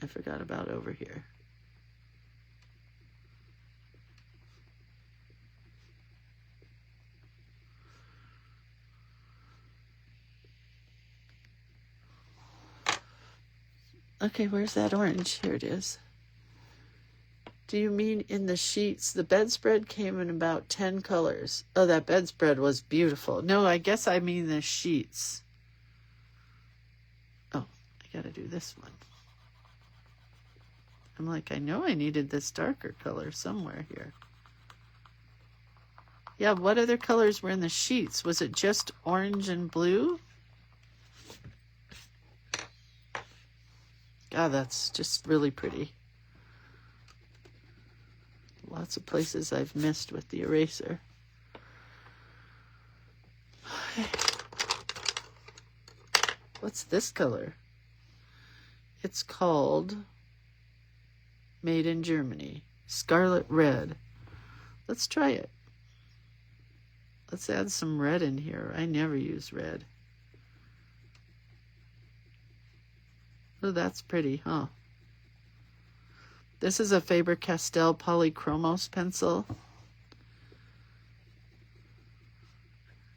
I forgot about over here. Okay, where's that orange? Here it is. Do you mean in the sheets? The bedspread came in about 10 colors. Oh, that bedspread was beautiful. No, I guess I mean the sheets. Oh, I gotta do this one. I'm like, I know I needed this darker color somewhere here. Yeah, what other colors were in the sheets? Was it just orange and blue? God, that's just really pretty. Lots of places I've missed with the eraser. What's this color? It's called Made in Germany. Scarlet Red. Let's try it. Let's add some red in here. I never use red. Oh, that's pretty, huh? This is a Faber-Castell Polychromos pencil.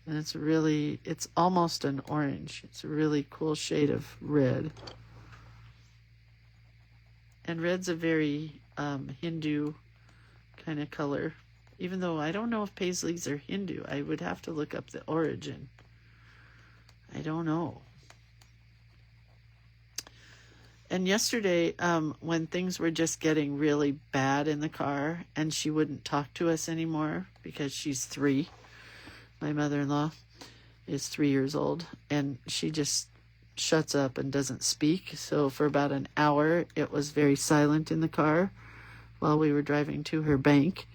And it's almost an orange. It's a really cool shade of red. And red's a very Hindu kind of color. Even though I don't know if Paisleys are Hindu. I would have to look up the origin. I don't know. And yesterday, when things were just getting really bad in the car, and she wouldn't talk to us anymore because she's 3. My mother-in-law is 3 years old, and she just shuts up and doesn't speak. So for about an hour, it was very silent in the car while we were driving to her bank,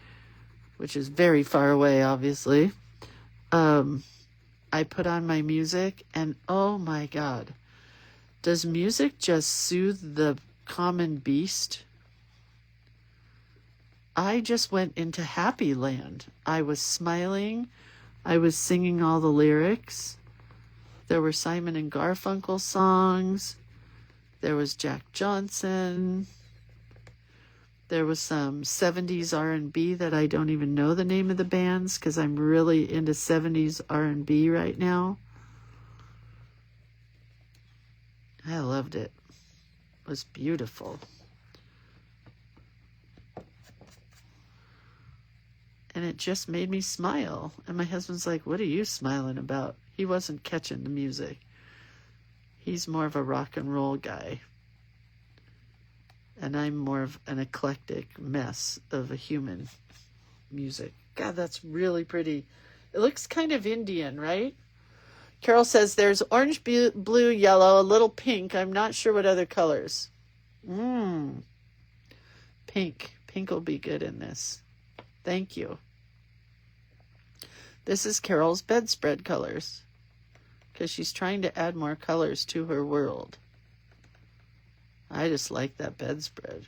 which is very far away, obviously. I put on my music, and oh my God. Does music just soothe the common beast? I just went into happy land. I was smiling. I was singing all the lyrics. There were Simon and Garfunkel songs. There was Jack Johnson. There was some 70s R&B that I don't even know the name of the bands because I'm really into 70s R&B right now. I loved it. It was beautiful. And it just made me smile. And my husband's like, what are you smiling about? He wasn't catching the music. He's more of a rock and roll guy. And I'm more of an eclectic mess of a human music. God, that's really pretty. It looks kind of Indian, right? Carol says there's orange, blue, yellow, a little pink. I'm not sure what other colors. Pink. Pink will be good in this. Thank you. This is Carol's bedspread colors, because she's trying to add more colors to her world. I just like that bedspread.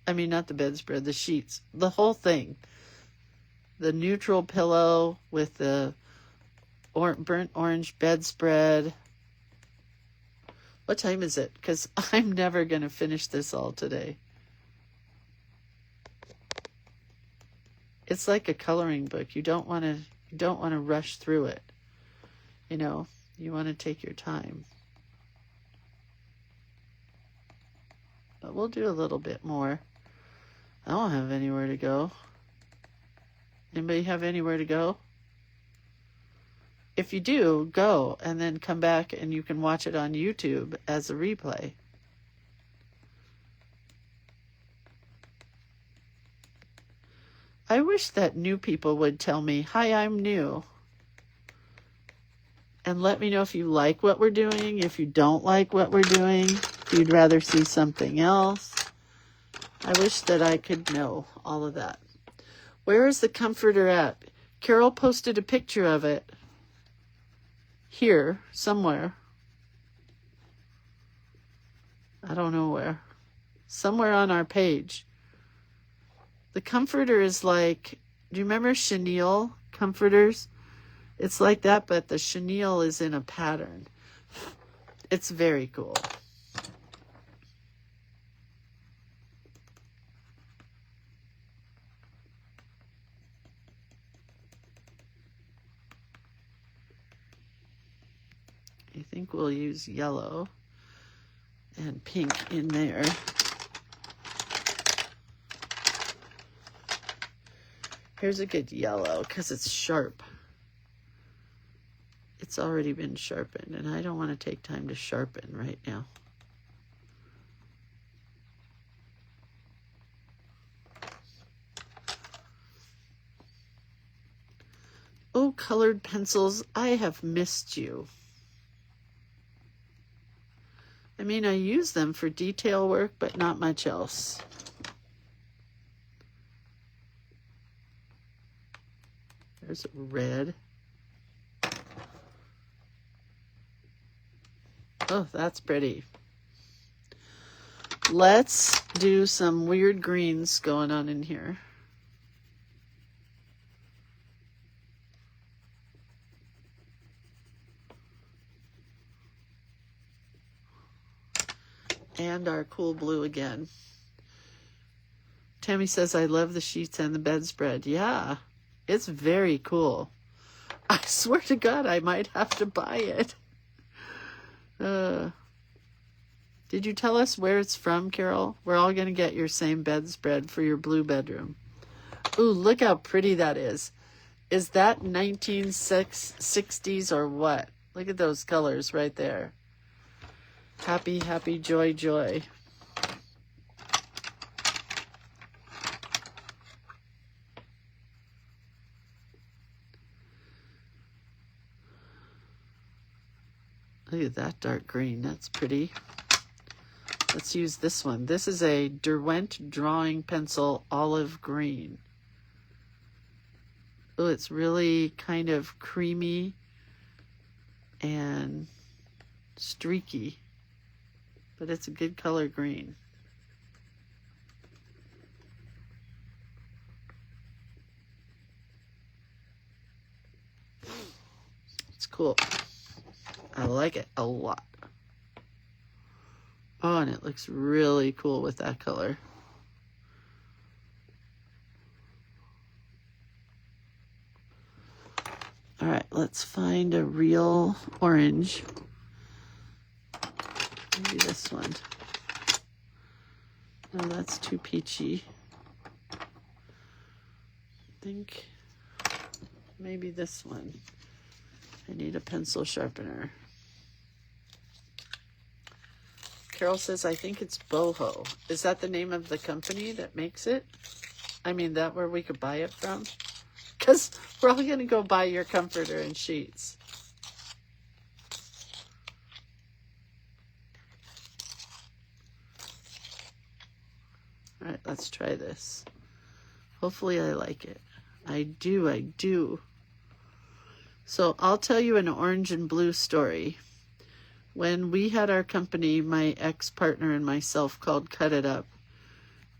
I mean, not the bedspread, the sheets. The whole thing. The neutral pillow with the burnt orange bedspread. What time is it? Because I'm never going to finish this all today. It's like a coloring book. You don't want to rush through it. You know, you want to take your time. But we'll do a little bit more. I don't have anywhere to go. Anybody have anywhere to go? If you do, go and then come back and you can watch it on YouTube as a replay. I wish that new people would tell me, hi, I'm new. And let me know if you like what we're doing, if you don't like what we're doing, if you'd rather see something else. I wish that I could know all of that. Where is the comforter at? Carol posted a picture of it. Here, somewhere. I don't know where. Somewhere on our page. The comforter is like, do you remember chenille comforters? It's like that, but the chenille is in a pattern. It's very cool. I think we'll use yellow and pink in there. Here's a good yellow because it's sharp. It's already been sharpened, and I don't want to take time to sharpen right now. Oh, colored pencils, I have missed you. I mean, I use them for detail work, but not much else. There's red. Oh, that's pretty. Let's do some weird greens going on in here. And our cool blue again. Tammy says, I love the sheets and the bedspread. Yeah, it's very cool. I swear to God, I might have to buy it. Did you tell us where it's from, Carol? We're all going to get your same bedspread for your blue bedroom. Ooh, look how pretty that is. Is that 1960s or what? Look at those colors right there. Happy, happy, joy, joy. Look at that dark green. That's pretty. Let's use this one. This is a Derwent drawing pencil olive green. Oh, it's really kind of creamy and streaky, but it's a good color green. It's cool. I like it a lot. Oh, and it looks really cool with that color. All right, let's find a real orange. Maybe this one. No, that's too peachy. think maybe this one. I need a pencil sharpener. Carol says, I think it's Boho. Is that the name of the company that makes it? I mean, that where we could buy it from? Because we're all going to go buy your comforter and sheets. All right, let's try this. Hopefully I like it. I do. So I'll tell you an orange and blue story. When we had our company, my ex-partner and myself called Cut It Up,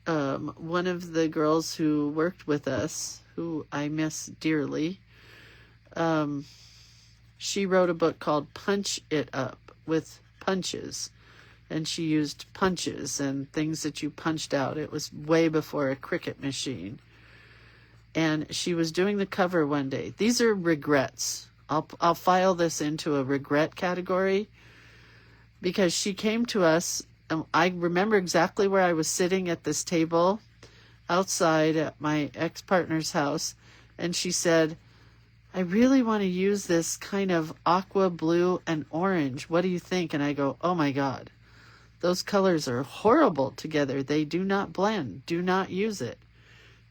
one of the girls who worked with us, who I miss dearly, she wrote a book called Punch It Up with punches. And she used punches and things that you punched out. It was way before a Cricut machine. And she was doing the cover one day. These are regrets. I'll file this into a regret category because she came to us. I remember exactly where I was sitting at this table outside at my ex-partner's house. And she said, I really want to use this kind of aqua blue and orange. What do you think? And I go, oh my God, those colors are horrible together. They do not blend. Do not use it.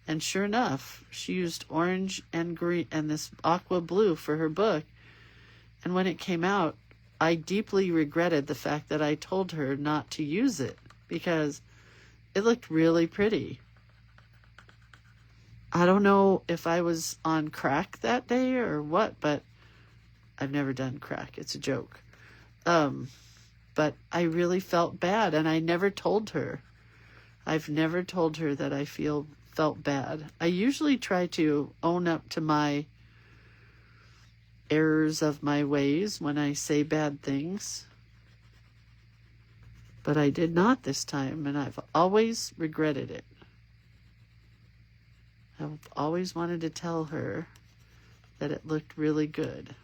And sure enough, she used orange and green and this aqua blue for her book. And when it came out, I deeply regretted the fact that I told her not to use it because it looked really pretty. I don't know if I was on crack that day or what, but I've never done crack. It's a joke. But I really felt bad, and I never told her. I've never told her that I felt bad. I usually try to own up to my errors of my ways when I say bad things. But I did not this time, and I've always regretted it. I've always wanted to tell her that it looked really good.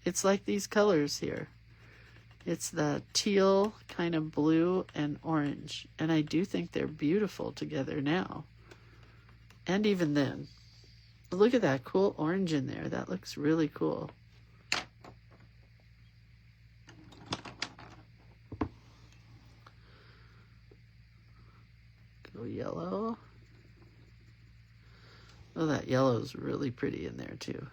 It's like these colors here. It's the teal, kind of blue, and orange. And I do think they're beautiful together now. And even then. Look at that cool orange in there. That looks really cool. Go yellow. Oh, that yellow is really pretty in there too.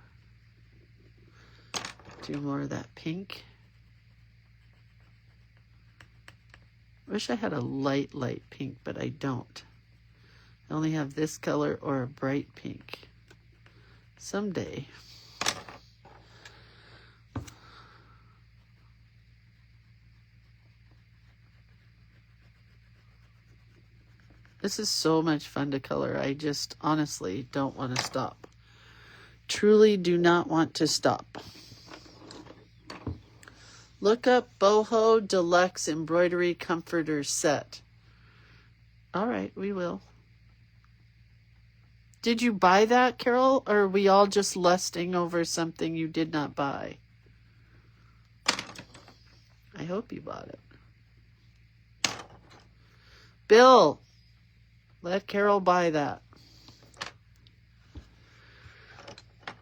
Do more of that pink. Wish I had a light pink, but I don't. I only have this color or a bright pink. Someday. This is so much fun to color. I just honestly don't want to stop. Truly do not want to stop. Look up Boho Deluxe Embroidery Comforter Set. All right, we will. Did you buy that, Carol, or are we all just lusting over something you did not buy? I hope you bought it. Bill, let Carol buy that.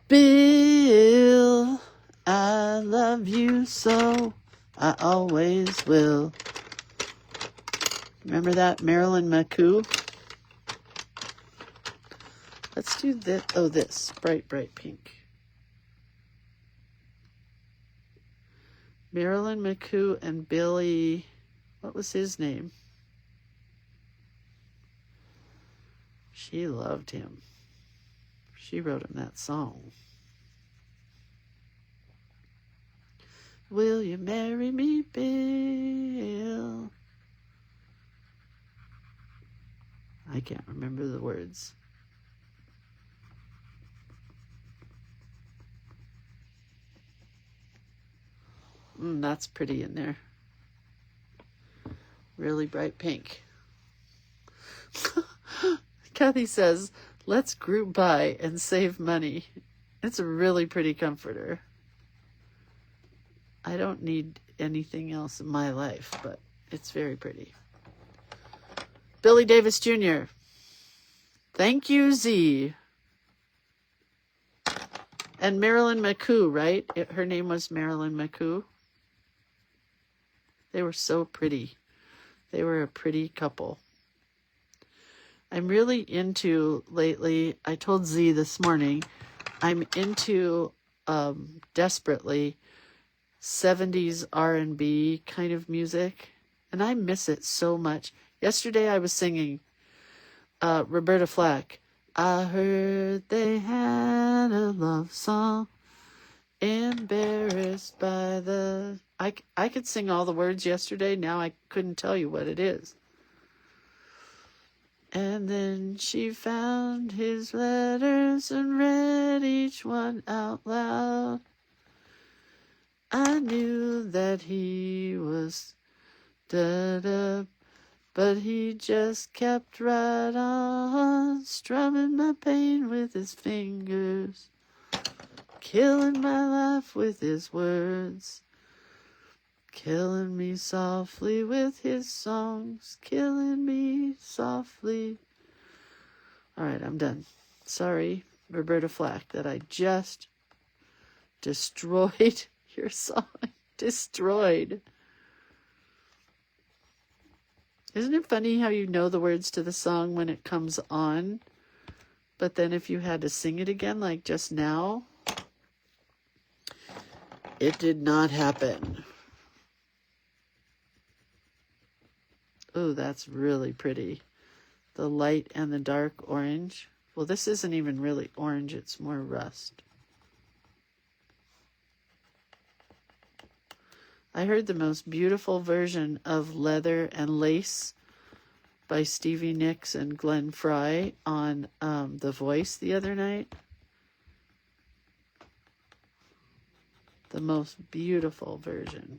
Bill, I love you so, I always will. Remember that Marilyn McCoo? Let's do this. Oh, this bright pink. Marilyn McCoo and Billy, what was his name? She loved him. She wrote him that song. Will you marry me, Bill? I can't remember the words. That's pretty in there. Really bright pink. Kathy says, let's group buy and save money. It's a really pretty comforter. I don't need anything else in my life, but it's very pretty. Billy Davis Jr. Thank you, Z. And Marilyn McCoo, right? Her name was Marilyn McCoo. They were so pretty. They were a pretty couple. I'm really into lately, I told Z this morning, I'm into desperately 70s R&B kind of music, and I miss it so much. Yesterday I was singing Roberta Flack. I heard they had a love song, embarrassed by the... I could sing all the words yesterday. Now I couldn't tell you what it is. And then she found his letters and read each one out loud. I knew that he was da-da, but he just kept right on, strumming my pain with his fingers, killing my life with his words, killing me softly with his songs, killing me softly. All right, I'm done. Sorry, Roberta Flack, that I just destroyed your song. Destroyed. Isn't it funny how you know the words to the song when it comes on, but then if you had to sing it again, like just now, it did not happen. Oh, that's really pretty. The light and the dark orange. Well, this isn't even really orange, it's more rust. I heard the most beautiful version of Leather and Lace by Stevie Nicks and Glenn Frey on The Voice the other night. The most beautiful version.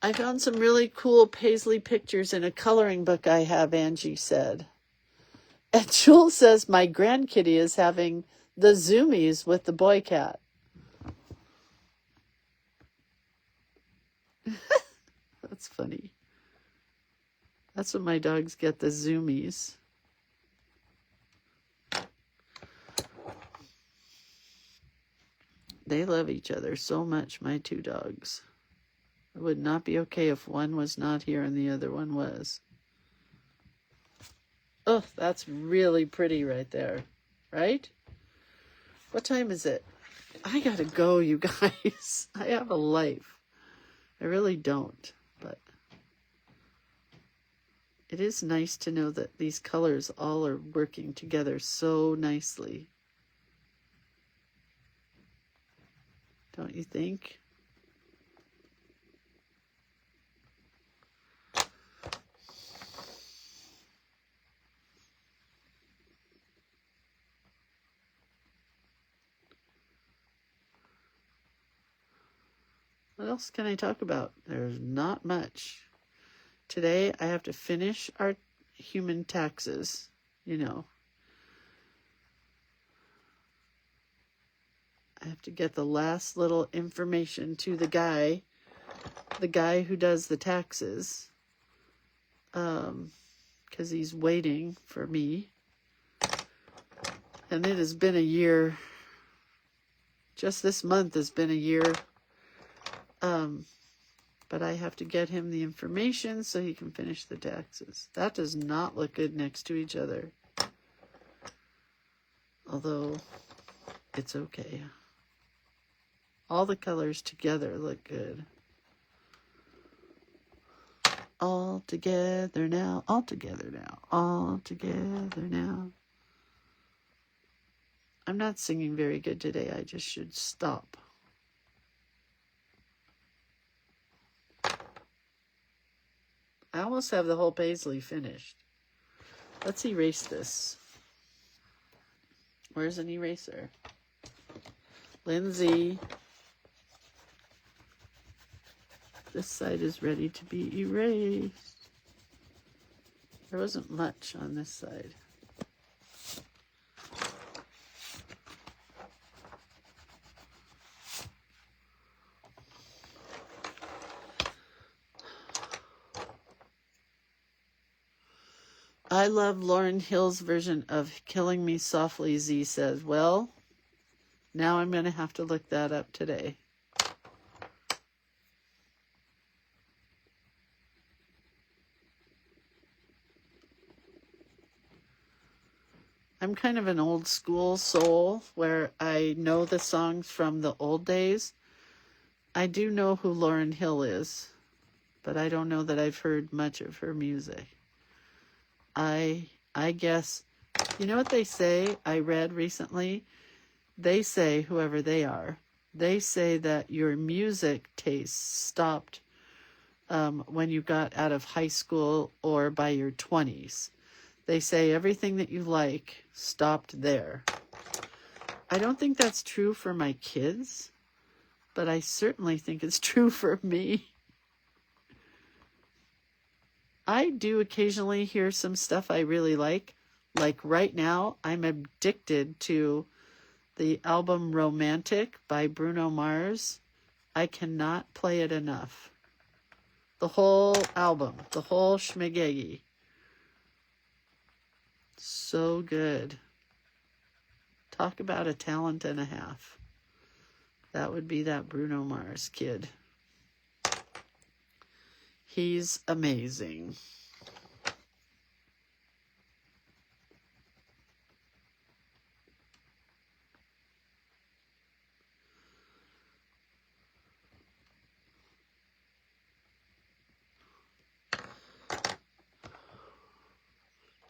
I found some really cool Paisley pictures in a coloring book I have, Angie said. And Jules says my grandkitty is having the zoomies with the boy cat. That's funny. That's what my dogs get, the zoomies. They love each other so much, my two dogs. It would not be okay if one was not here and the other one was. Oh, that's really pretty right there, right? What time is it? I gotta go, you guys. I have a life. I really don't, but it is nice to know that these colors all are working together so nicely. Don't you think? What else can I talk about? There's not much. Today I have to finish our human taxes, you know. I have to get the last little information to the guy who does the taxes, because he's waiting for me. And it has been a year. Just this month has been a year. But I have to get him the information so he can finish the taxes. That does not look good next to each other. Although, it's okay. All the colors together look good. All together now, all together now, all together now. I'm not singing very good today. I just should stop. I almost have the whole Paisley finished. Let's erase this. Where's an eraser? Lindsay. This side is ready to be erased. There wasn't much on this side. I love Lauryn Hill's version of Killing Me Softly, Z says. Well, now I'm going to have to look that up today. I'm kind of an old school soul where I know the songs from the old days. I do know who Lauryn Hill is, but I don't know that I've heard much of her music. I guess, you know what they say, I read recently? They say, whoever they are, they say that your music taste stopped when you got out of high school or by your 20s. They say everything that you like stopped there. I don't think that's true for my kids, but I certainly think it's true for me. I do occasionally hear some stuff I really like. Like right now, I'm addicted to the album Romantic by Bruno Mars. I cannot play it enough. The whole album, the whole schmigegi. So good. Talk about a talent and a half. That would be that Bruno Mars kid. He's amazing.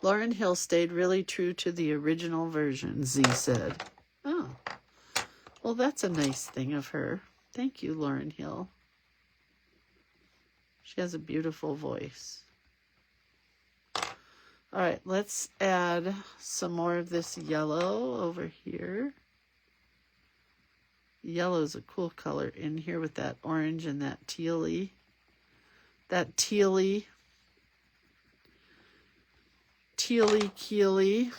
Lauryn Hill stayed really true to the original version, Z said. Oh, well, that's a nice thing of her. Thank you, Lauryn Hill. She has a beautiful voice. All right, let's add some more of this yellow over here. Yellow is a cool color in here with that orange and that tealy. That tealy keely.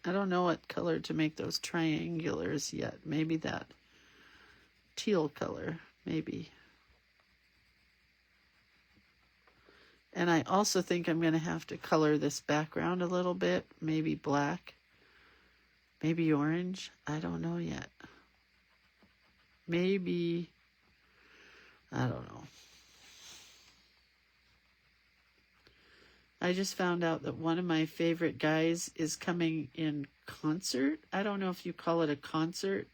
I don't know what color to make those triangulars yet. Maybe that teal color, maybe. And I also think I'm going to have to color this background a little bit. Maybe black, maybe orange. I don't know yet. Maybe, I don't know. I just found out that one of my favorite guys is coming in concert. I don't know if you call it a concert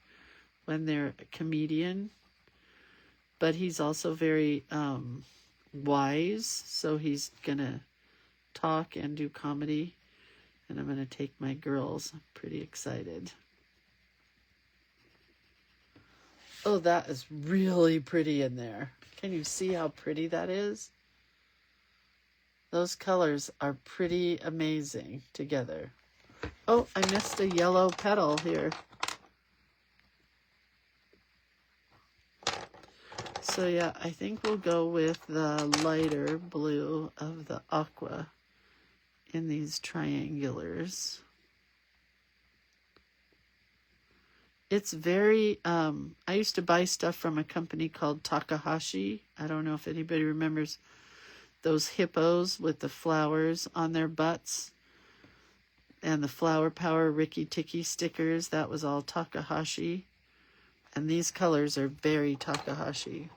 when they're a comedian, but he's also very wise. So he's going to talk and do comedy, and I'm going to take my girls. I'm pretty excited. Oh, that is really pretty in there. Can you see how pretty that is? Those colors are pretty amazing together. Oh, I missed a yellow petal here. So yeah, I think we'll go with the lighter blue of the aqua in these triangulars. It's very, I used to buy stuff from a company called Takahashi. I don't know if anybody remembers those hippos with the flowers on their butts and the Flower Power Ricky Tikki stickers. That was all Takahashi. And these colors are very Takahashi.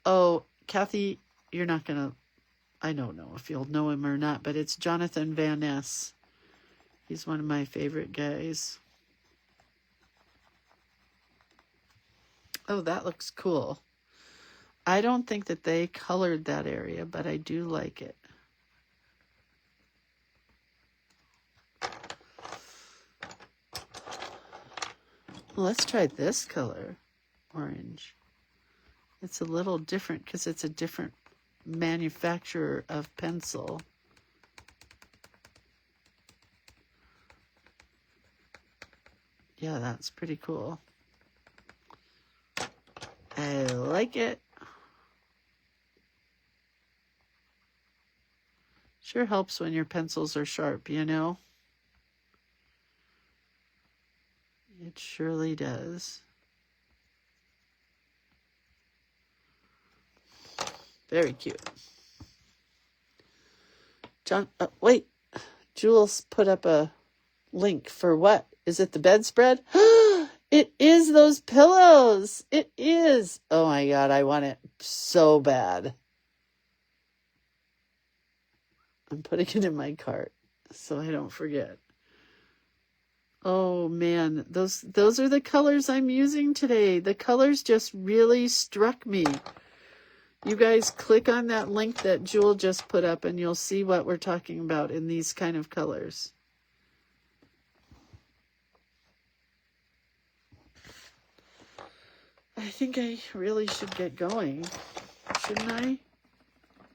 Oh, Kathy, you're not going to, I don't know if you'll know him or not, but it's Jonathan Van Ness. He's one of my favorite guys. Oh, that looks cool. I don't think that they colored that area, but I do like it. Let's try this color, orange. It's a little different because it's a different manufacturer of pencil. Yeah, that's pretty cool. I like it. Sure helps when your pencils are sharp, you know? It surely does. Very cute. John, wait. Jules put up a link for what? Is it the bedspread? It is those pillows. It is. Oh my God, I want it so bad. I'm putting it in my cart so I don't forget. Oh man, those are the colors I'm using today. The colors just really struck me. You guys click on that link that Jewel just put up and you'll see what we're talking about in these kind of colors. I think I really should get going, shouldn't I?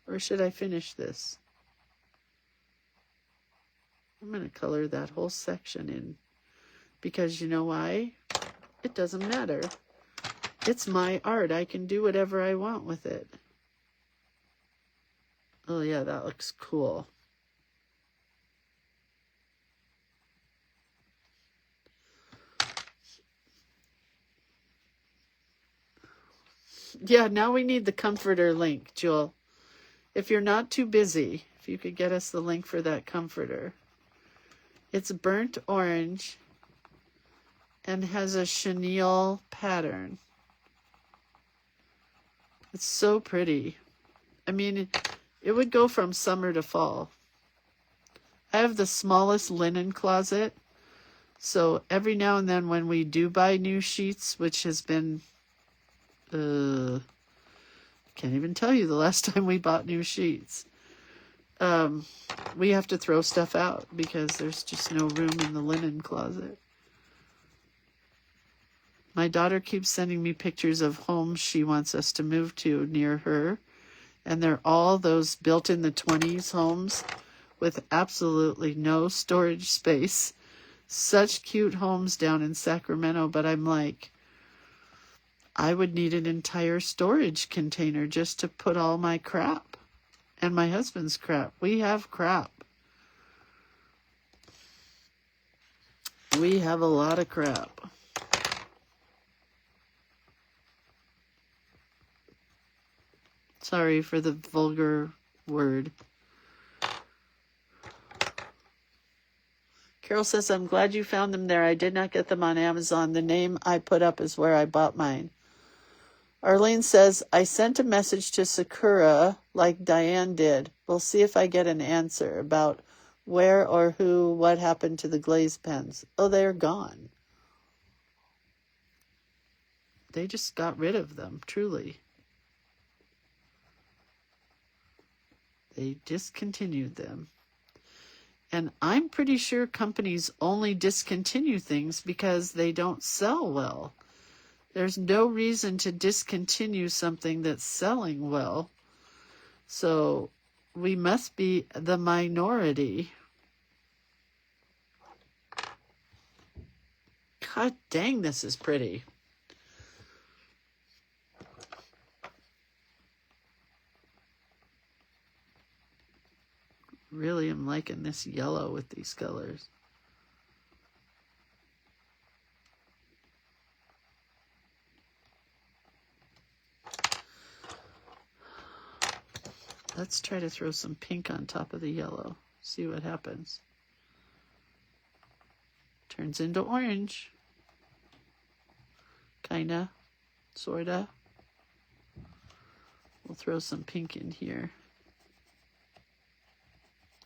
Or should I finish this? I'm going to color that whole section in because you know why? It doesn't matter. It's my art. I can do whatever I want with it. Oh yeah, that looks cool. Yeah, now we need the comforter link, Jewel. If you're not too busy, if you could get us the link for that comforter. It's burnt orange and has a chenille pattern. It's so pretty. I mean, it would go from summer to fall. I have the smallest linen closet, so every now and then when we do buy new sheets, which has been, I can't even tell you the last time we bought new sheets. We have to throw stuff out because there's just no room in the linen closet. My daughter keeps sending me pictures of homes she wants us to move to near her, and they're all those built in the 20s homes with absolutely no storage space. Such cute homes down in Sacramento, but I'm like, I would need an entire storage container just to put all my crap and my husband's crap. We have crap. We have a lot of crap. Sorry for the vulgar word. Carol says, I'm glad you found them there. I did not get them on Amazon. The name I put up is where I bought mine. Arlene says, I sent a message to Sakura like Diane did. We'll see if I get an answer about where or who, what happened to the glaze pens. Oh, they're gone. They just got rid of them, truly. They discontinued them. And I'm pretty sure companies only discontinue things because they don't sell well. There's no reason to discontinue something that's selling well. So we must be the minority. God dang, this is pretty. Really am liking this yellow with these colors. Let's try to throw some pink on top of the yellow. See what happens. Turns into orange. Kinda. Sorta. We'll throw some pink in here.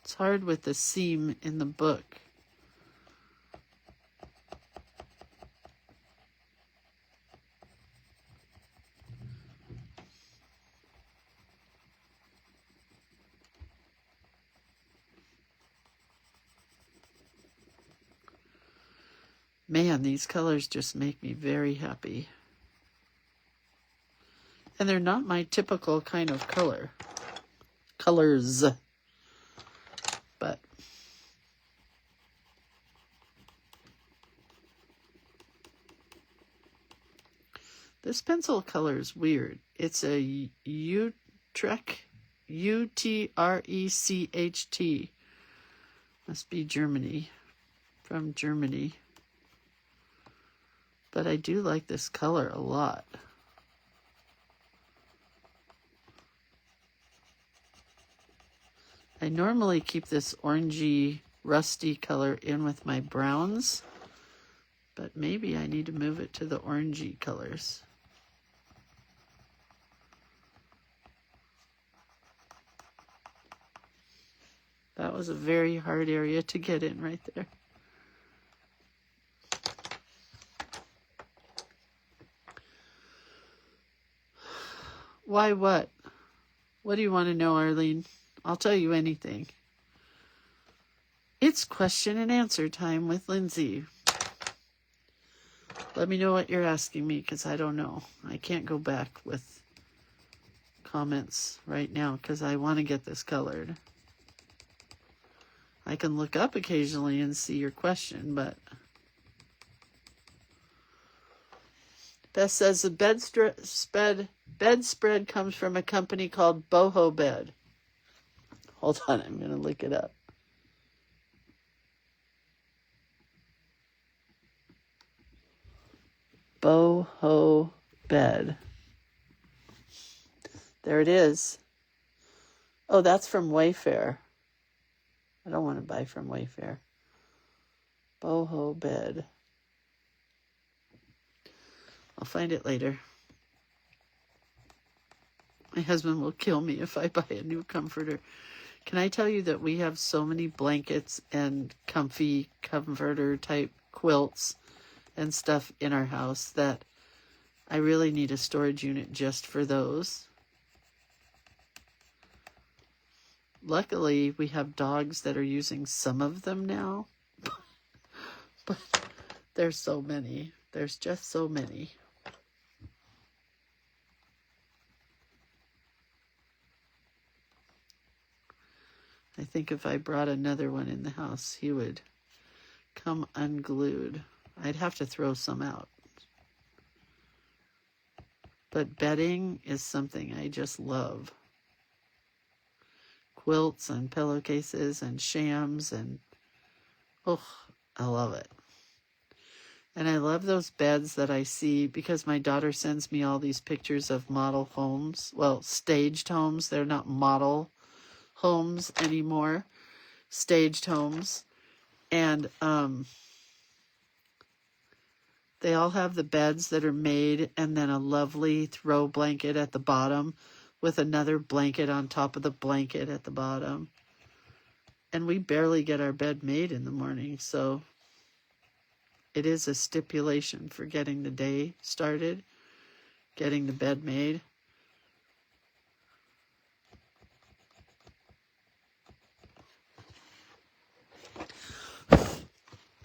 It's hard with the seam in the book. Man, these colors just make me very happy. And they're not my typical kind of colors. But this pencil color is weird. It's a Utrecht, Utrecht. Must be Germany, from Germany. But I do like this color a lot. I normally keep this orangey, rusty color in with my browns, but maybe I need to move it to the orangey colors. That was a very hard area to get in right there. Why what? What do you want to know, Arlene? I'll tell you anything. It's question and answer time with Lindsay. Let me know what you're asking me, because I don't know. I can't go back with comments right now because I want to get this colored. I can look up occasionally and see your question, but Beth says the bedspread comes from a company called Boho Bed. Hold on, I'm going to look it up. Boho Bed. There it is. Oh, that's from Wayfair. I don't want to buy from Wayfair. Boho Bed. I'll find it later. My husband will kill me if I buy a new comforter. Can I tell you that we have so many blankets and comfy comforter type quilts and stuff in our house that I really need a storage unit just for those. Luckily, we have dogs that are using some of them now. But there's so many. There's just so many. I think if I brought another one in the house, he would come unglued. I'd have to throw some out. But bedding is something I just love. Quilts and pillowcases and shams and, oh, I love it. And I love those beds that I see because my daughter sends me all these pictures of model homes. Well, staged homes. They're not model homes anymore. Staged homes. And they all have the beds that are made and then a lovely throw blanket at the bottom with another blanket on top of the blanket at the bottom. And we barely get our bed made in the morning, so it is a stipulation for getting the day started, getting the bed made.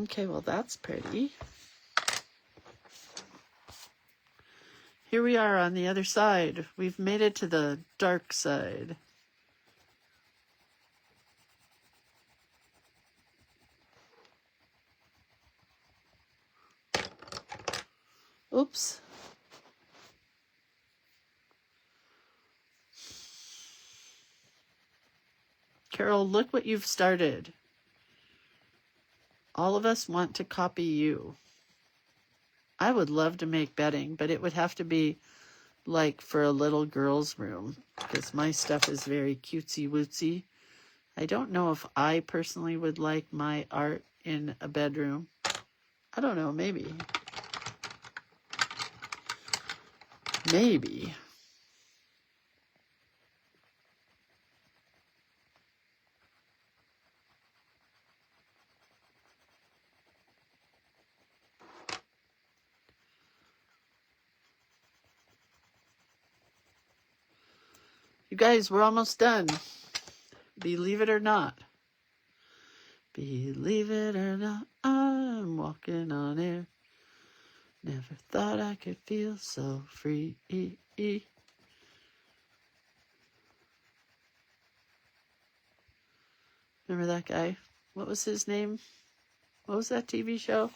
Okay, well, that's pretty. Here we are on the other side. We've made it to the dark side. Oops. Carol, look what you've started. All of us want to copy you. I would love to make bedding, but it would have to be like for a little girl's room because my stuff is very cutesy wootsy. I don't know if I personally would like my art in a bedroom. I don't know, maybe. Maybe. You guys, we're almost done. Believe it or not. Believe it or not, I'm walking on air. Never thought I could feel so free. Remember that guy? What was his name? What was that TV show?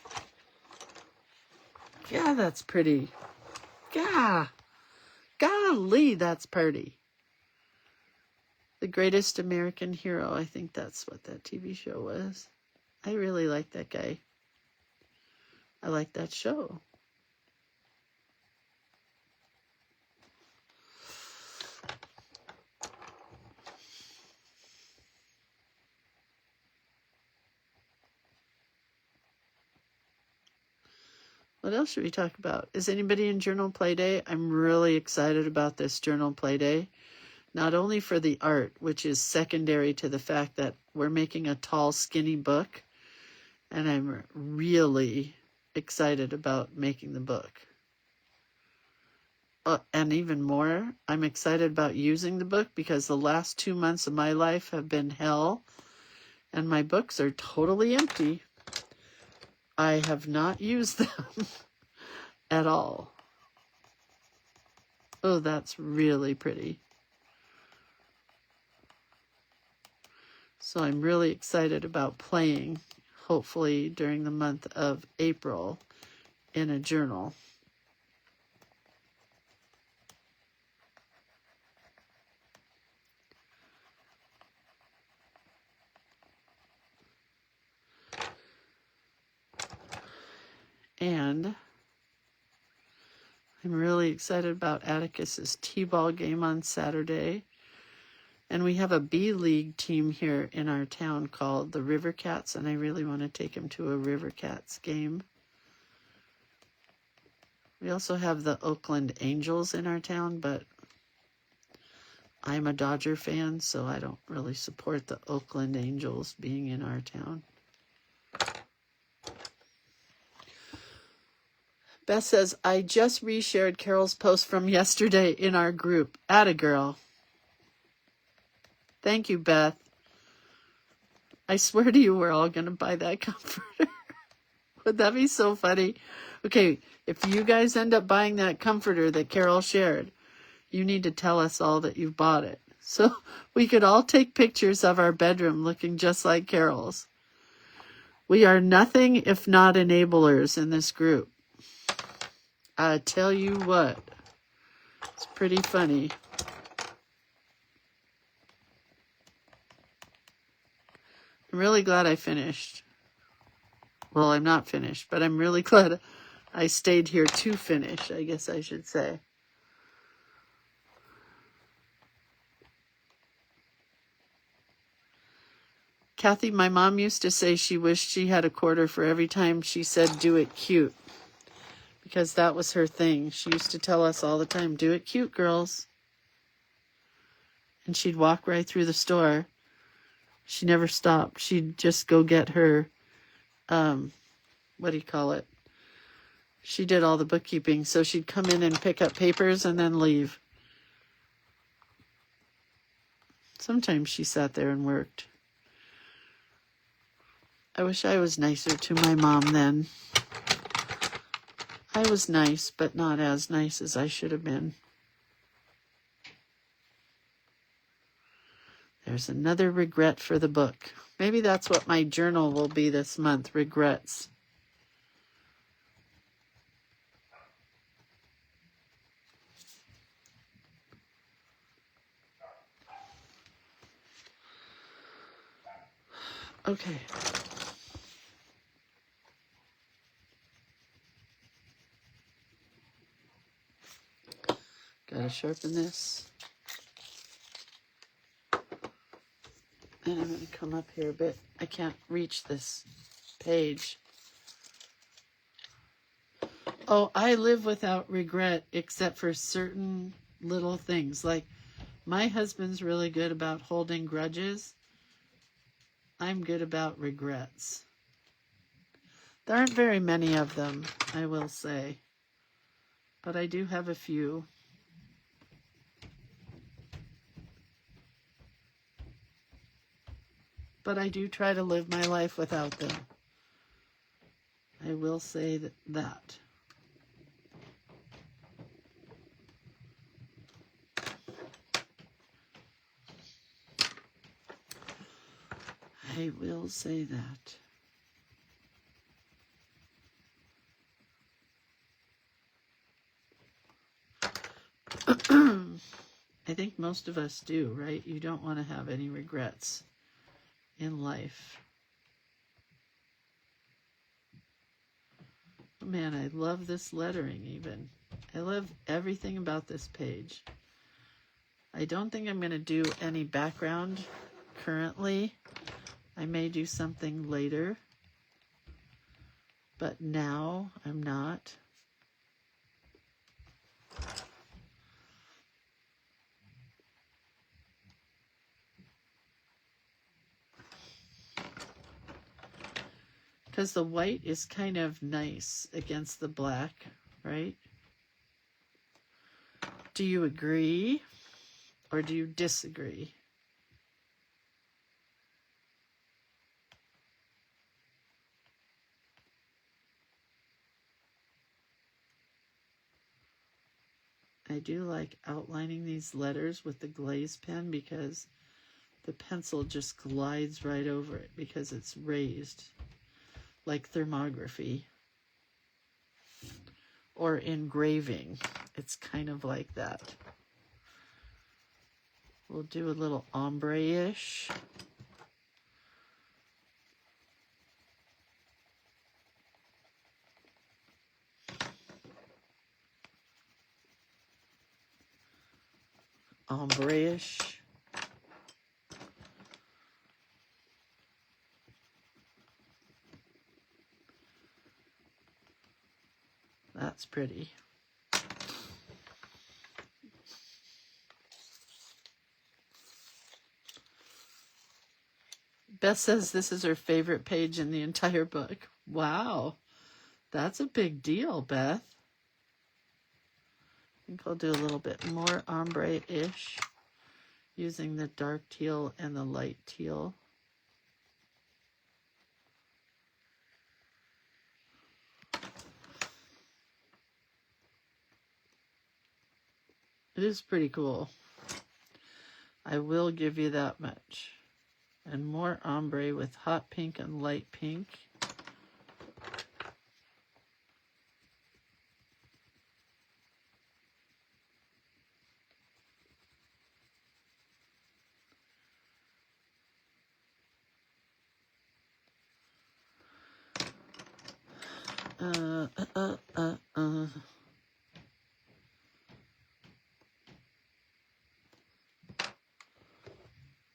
Yeah, that's pretty. Yeah. Golly, that's pretty. The Greatest American Hero. I think that's what that TV show was. I really like that guy. I like that show. What else should we talk about? Is anybody in Journal Play Day? I'm really excited about this Journal Play Day. Not only for the art, which is secondary to the fact that we're making a tall, skinny book, and I'm really excited about making the book. And even more, I'm excited about using the book because the last 2 months of my life have been hell, and my books are totally empty. I have not used them at all. Oh, that's really pretty. So I'm really excited about playing, hopefully during the month of April, in a journal. And I'm really excited about Atticus's T-ball game on Saturday. And we have a B-League team here in our town called the River Cats, and I really want to take him to a River Cats game. We also have the Oakland Angels in our town, but I'm a Dodger fan, so I don't really support the Oakland Angels being in our town. Beth says, I just reshared Carol's post from yesterday in our group. Atta girl. Thank you, Beth. I swear to you, we're all going to buy that comforter. Would that be so funny? Okay, if you guys end up buying that comforter that Carol shared, you need to tell us all that you've bought it. So we could all take pictures of our bedroom looking just like Carol's. We are nothing if not enablers in this group. I tell you what, it's pretty funny. I'm really glad I finished. Well, I'm not finished, but I'm really glad I stayed here to finish, I guess I should say. Kathy, my mom used to say she wished she had a quarter for every time she said, do it cute. Because that was her thing. She used to tell us all the time, do it cute, girls. And she'd walk right through the store. She never stopped. She'd just go get her, what do you call it? She did all the bookkeeping, so she'd come in and pick up papers and then leave. Sometimes she sat there and worked. I wish I was nicer to my mom then. I was nice, but not as nice as I should have been. There's another regret for the book. Maybe that's what my journal will be this month, regrets. Okay. Gotta sharpen this. And I'm going to come up here a bit. I can't reach this page. Oh, I live without regret except for certain little things. Like, my husband's really good about holding grudges. I'm good about regrets. There aren't very many of them, I will say. But I do have a few. But I do try to live my life without them. I will say that. I will say that. I think most of us do, right? You don't want to have any regrets in life. Oh man, I love this lettering even. I love everything about this page. I don't think I'm going to do any background currently. I may do something later. But now I'm not. Because the white is kind of nice against the black, right? Do you agree or do you disagree? I do like outlining these letters with the glaze pen because the pencil just glides right over it because it's raised, like thermography or engraving. It's kind of like that. We'll do a little ombre-ish. Ombre-ish. That's pretty. Beth says this is her favorite page in the entire book. Wow, that's a big deal, Beth. I think I'll do a little bit more ombre-ish using the dark teal and the light teal. It is pretty cool. I will give you that much. And more ombre with hot pink and light pink.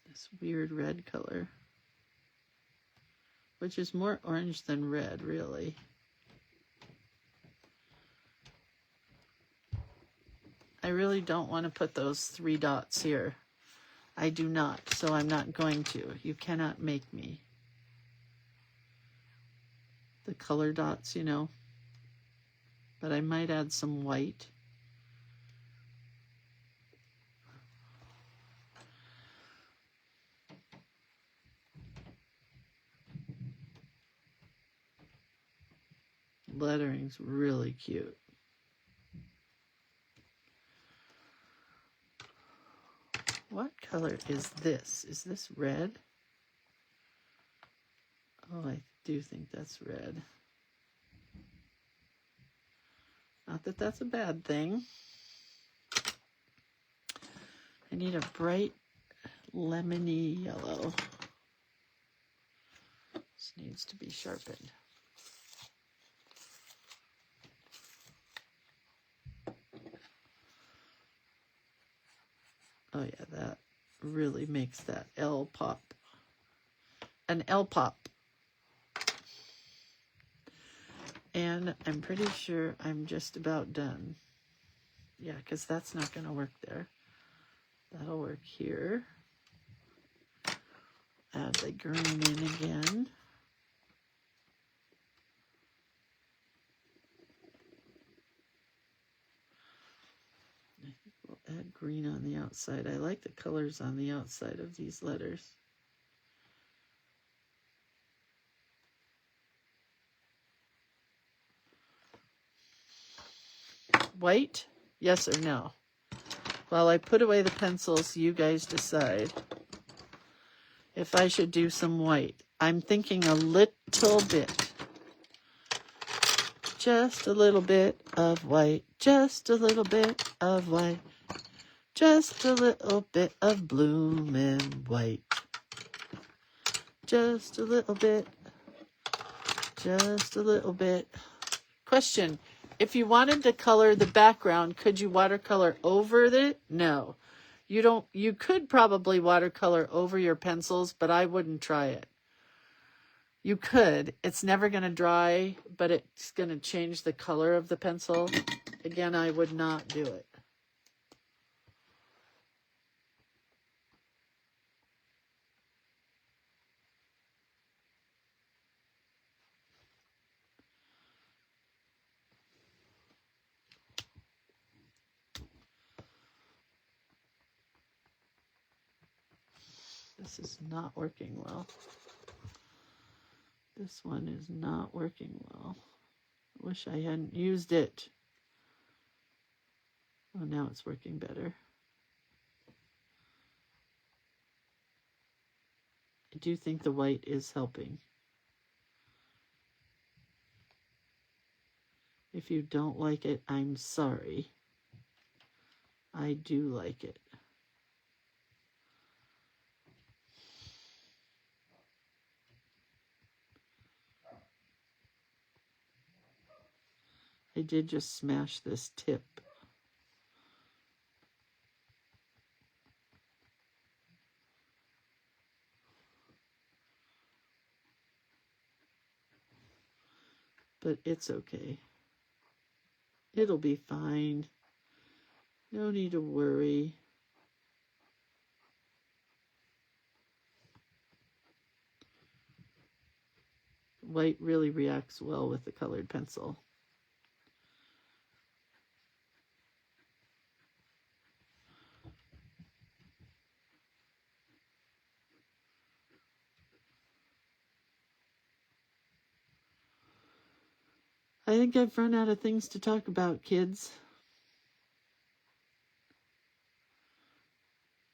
This weird red color, which is more orange than red, really. I really don't want to put those 3 dots here. I do not, so I'm not going to. You cannot make me. The color dots, you know. But I might add some white. Lettering's really cute. What color is this? Is this red? Oh, I do think that's red. Not that that's a bad thing. I need a bright lemony yellow. This needs to be sharpened. Oh yeah, that really makes that L pop. An L pop. And I'm pretty sure I'm just about done. Yeah, because that's not going to work there. That'll work here. Add the green in again. I think we'll add green on the outside. I like the colors on the outside of these letters. White? Yes or no? While I put away the pencils, you guys decide if I should do some white. I'm thinking a little bit. Just a little bit of white. Just a little bit of white. Just a little bit of bloomin' white. Just a little bit. Just a little bit. Question. If you wanted to color the background, could you watercolor over it? No. You don't. You could probably watercolor over your pencils, but I wouldn't try it. You could. It's never going to dry, but it's going to change the color of the pencil. Again, I would not do it. This is not working well. This one is not working well. I wish I hadn't used it. Oh, now it's working better. I do think the white is helping. If you don't like it, I'm sorry. I do like it. I did just smash this tip. But it's okay. It'll be fine. No need to worry. White really reacts well with the colored pencil. I think I've run out of things to talk about, kids.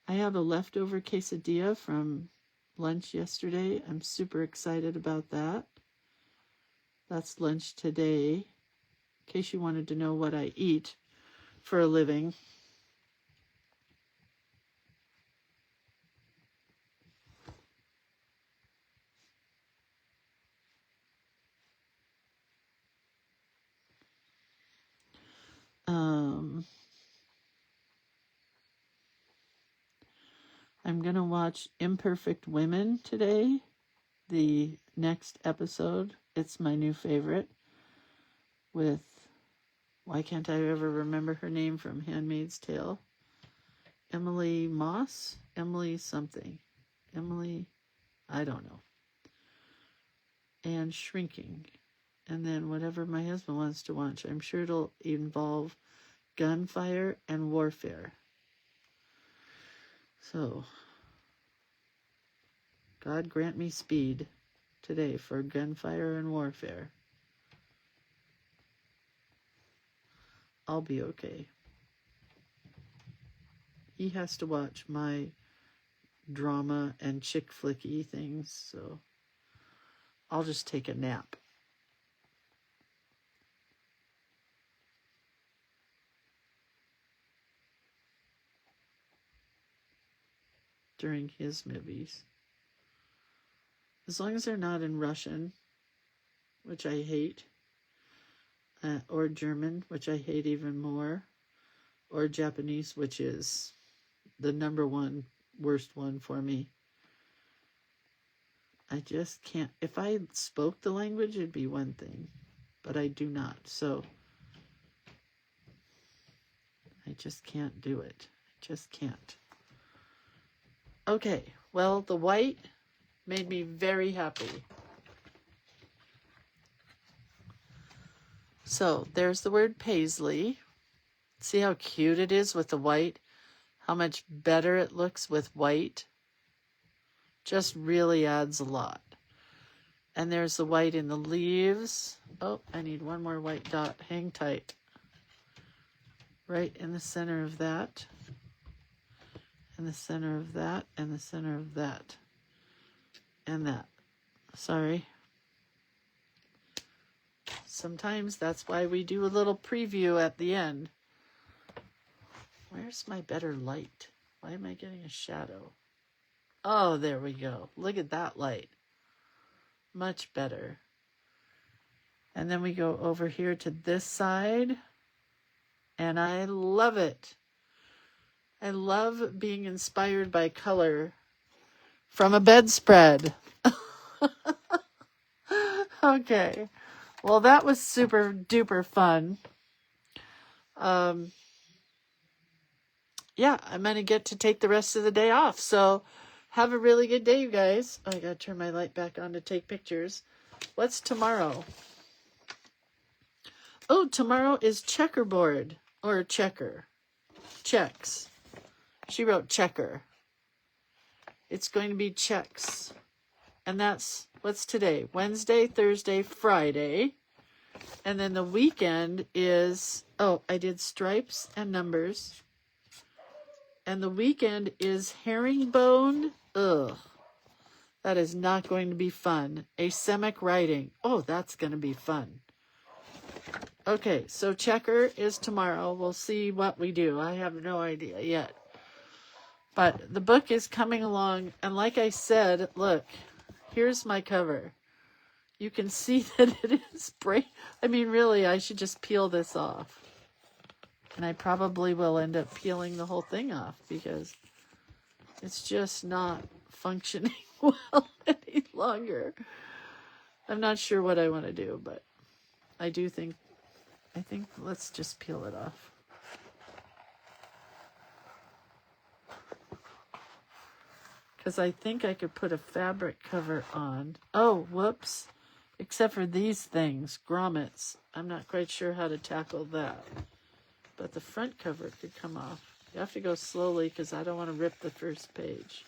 I have a leftover quesadilla from lunch yesterday. I'm super excited about that. That's lunch today, in case you wanted to know what I eat for a living. I'm going to watch Imperfect Women today, the next episode. It's my new favorite with, why can't I ever remember her name from Handmaid's Tale? Emily Moss? Emily something. Emily, I don't know. And Shrinking. And then whatever my husband wants to watch. I'm sure it'll involve gunfire and warfare. So, God grant me speed today for gunfire and warfare. I'll be okay. He has to watch my drama and chick flicky things, so I'll just take a nap. During his movies. As long as they're not in Russian, which I hate, or German, which I hate even more, or Japanese, which is the number one worst one for me. I just can't. If I spoke the language, it'd be one thing, but I do not, so I just can't do it. I just can't. Okay, well, the white made me very happy. So there's the word paisley. See how cute it is with the white? How much better it looks with white? Just really adds a lot. And there's the white in the leaves. Oh, I need one more white dot. Hang tight. Right in the center of that. And the center of that. And the center of that. And that. Sorry. Sometimes that's why we do a little preview at the end. Where's my better light? Why am I getting a shadow? Oh, there we go. Look at that light. Much better. And then we go over here to this side. And I love it. I love being inspired by color from a bedspread. Okay. Well, that was super duper fun. Yeah, I'm going to get to take the rest of the day off. So have a really good day, you guys. Oh, I got to turn my light back on to take pictures. What's tomorrow? Oh, tomorrow is checkerboard or checker. Checks. She wrote checker. It's going to be checks. And that's, what's today? Wednesday, Thursday, Friday. And then the weekend is, oh, I did stripes and numbers. And the weekend is herringbone. Ugh. That is not going to be fun. Asemic writing. Oh, that's going to be fun. Okay, so checker is tomorrow. We'll see what we do. I have no idea yet. But the book is coming along. And like I said, look, here's my cover. You can see that it is I mean, really, I should just peel this off. And I probably will end up peeling the whole thing off because it's just not functioning well any longer. I'm not sure what I want to do, but I think let's just peel it off. Because I think I could put a fabric cover on. Oh, whoops. Except for these things, grommets. I'm not quite sure how to tackle that. But the front cover could come off. You have to go slowly because I don't want to rip the first page.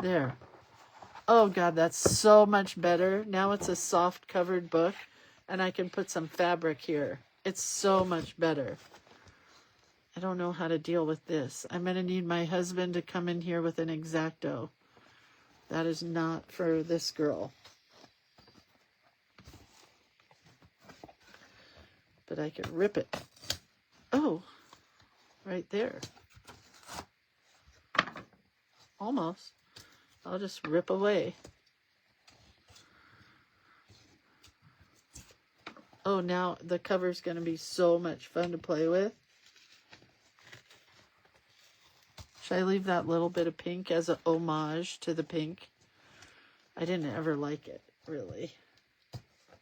There. Oh God, that's so much better. Now it's a soft covered book and I can put some fabric here. It's so much better. I don't know how to deal with this. I'm going to need my husband to come in here with an X-Acto. That is not for this girl. But I can rip it. Oh, right there. Almost. I'll just rip away. Oh, now the cover's going to be so much fun to play with. Should I leave that little bit of pink as an homage to the pink? I didn't ever like it, really.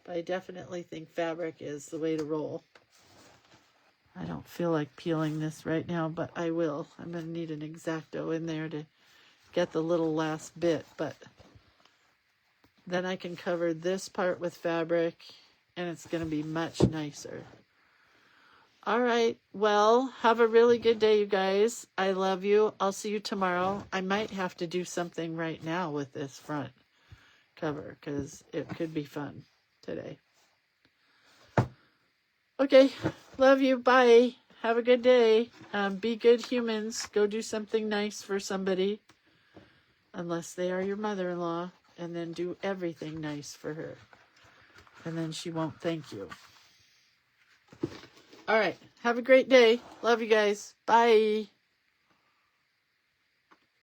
But I definitely think fabric is the way to roll. I don't feel like peeling this right now, but I will. I'm going to need an X-Acto in there to get the little last bit, but then I can cover this part with fabric and it's going to be much nicer. All right, well, have a really good day, you guys. I love you. I'll see you tomorrow. I might have to do something right now with this front cover because it could be fun today. Okay, love you. Bye. Have a good day. Be good humans. Go do something nice for somebody. Unless they are your mother-in-law. And then do everything nice for her. And then she won't thank you. All right. Have a great day. Love you guys. Bye.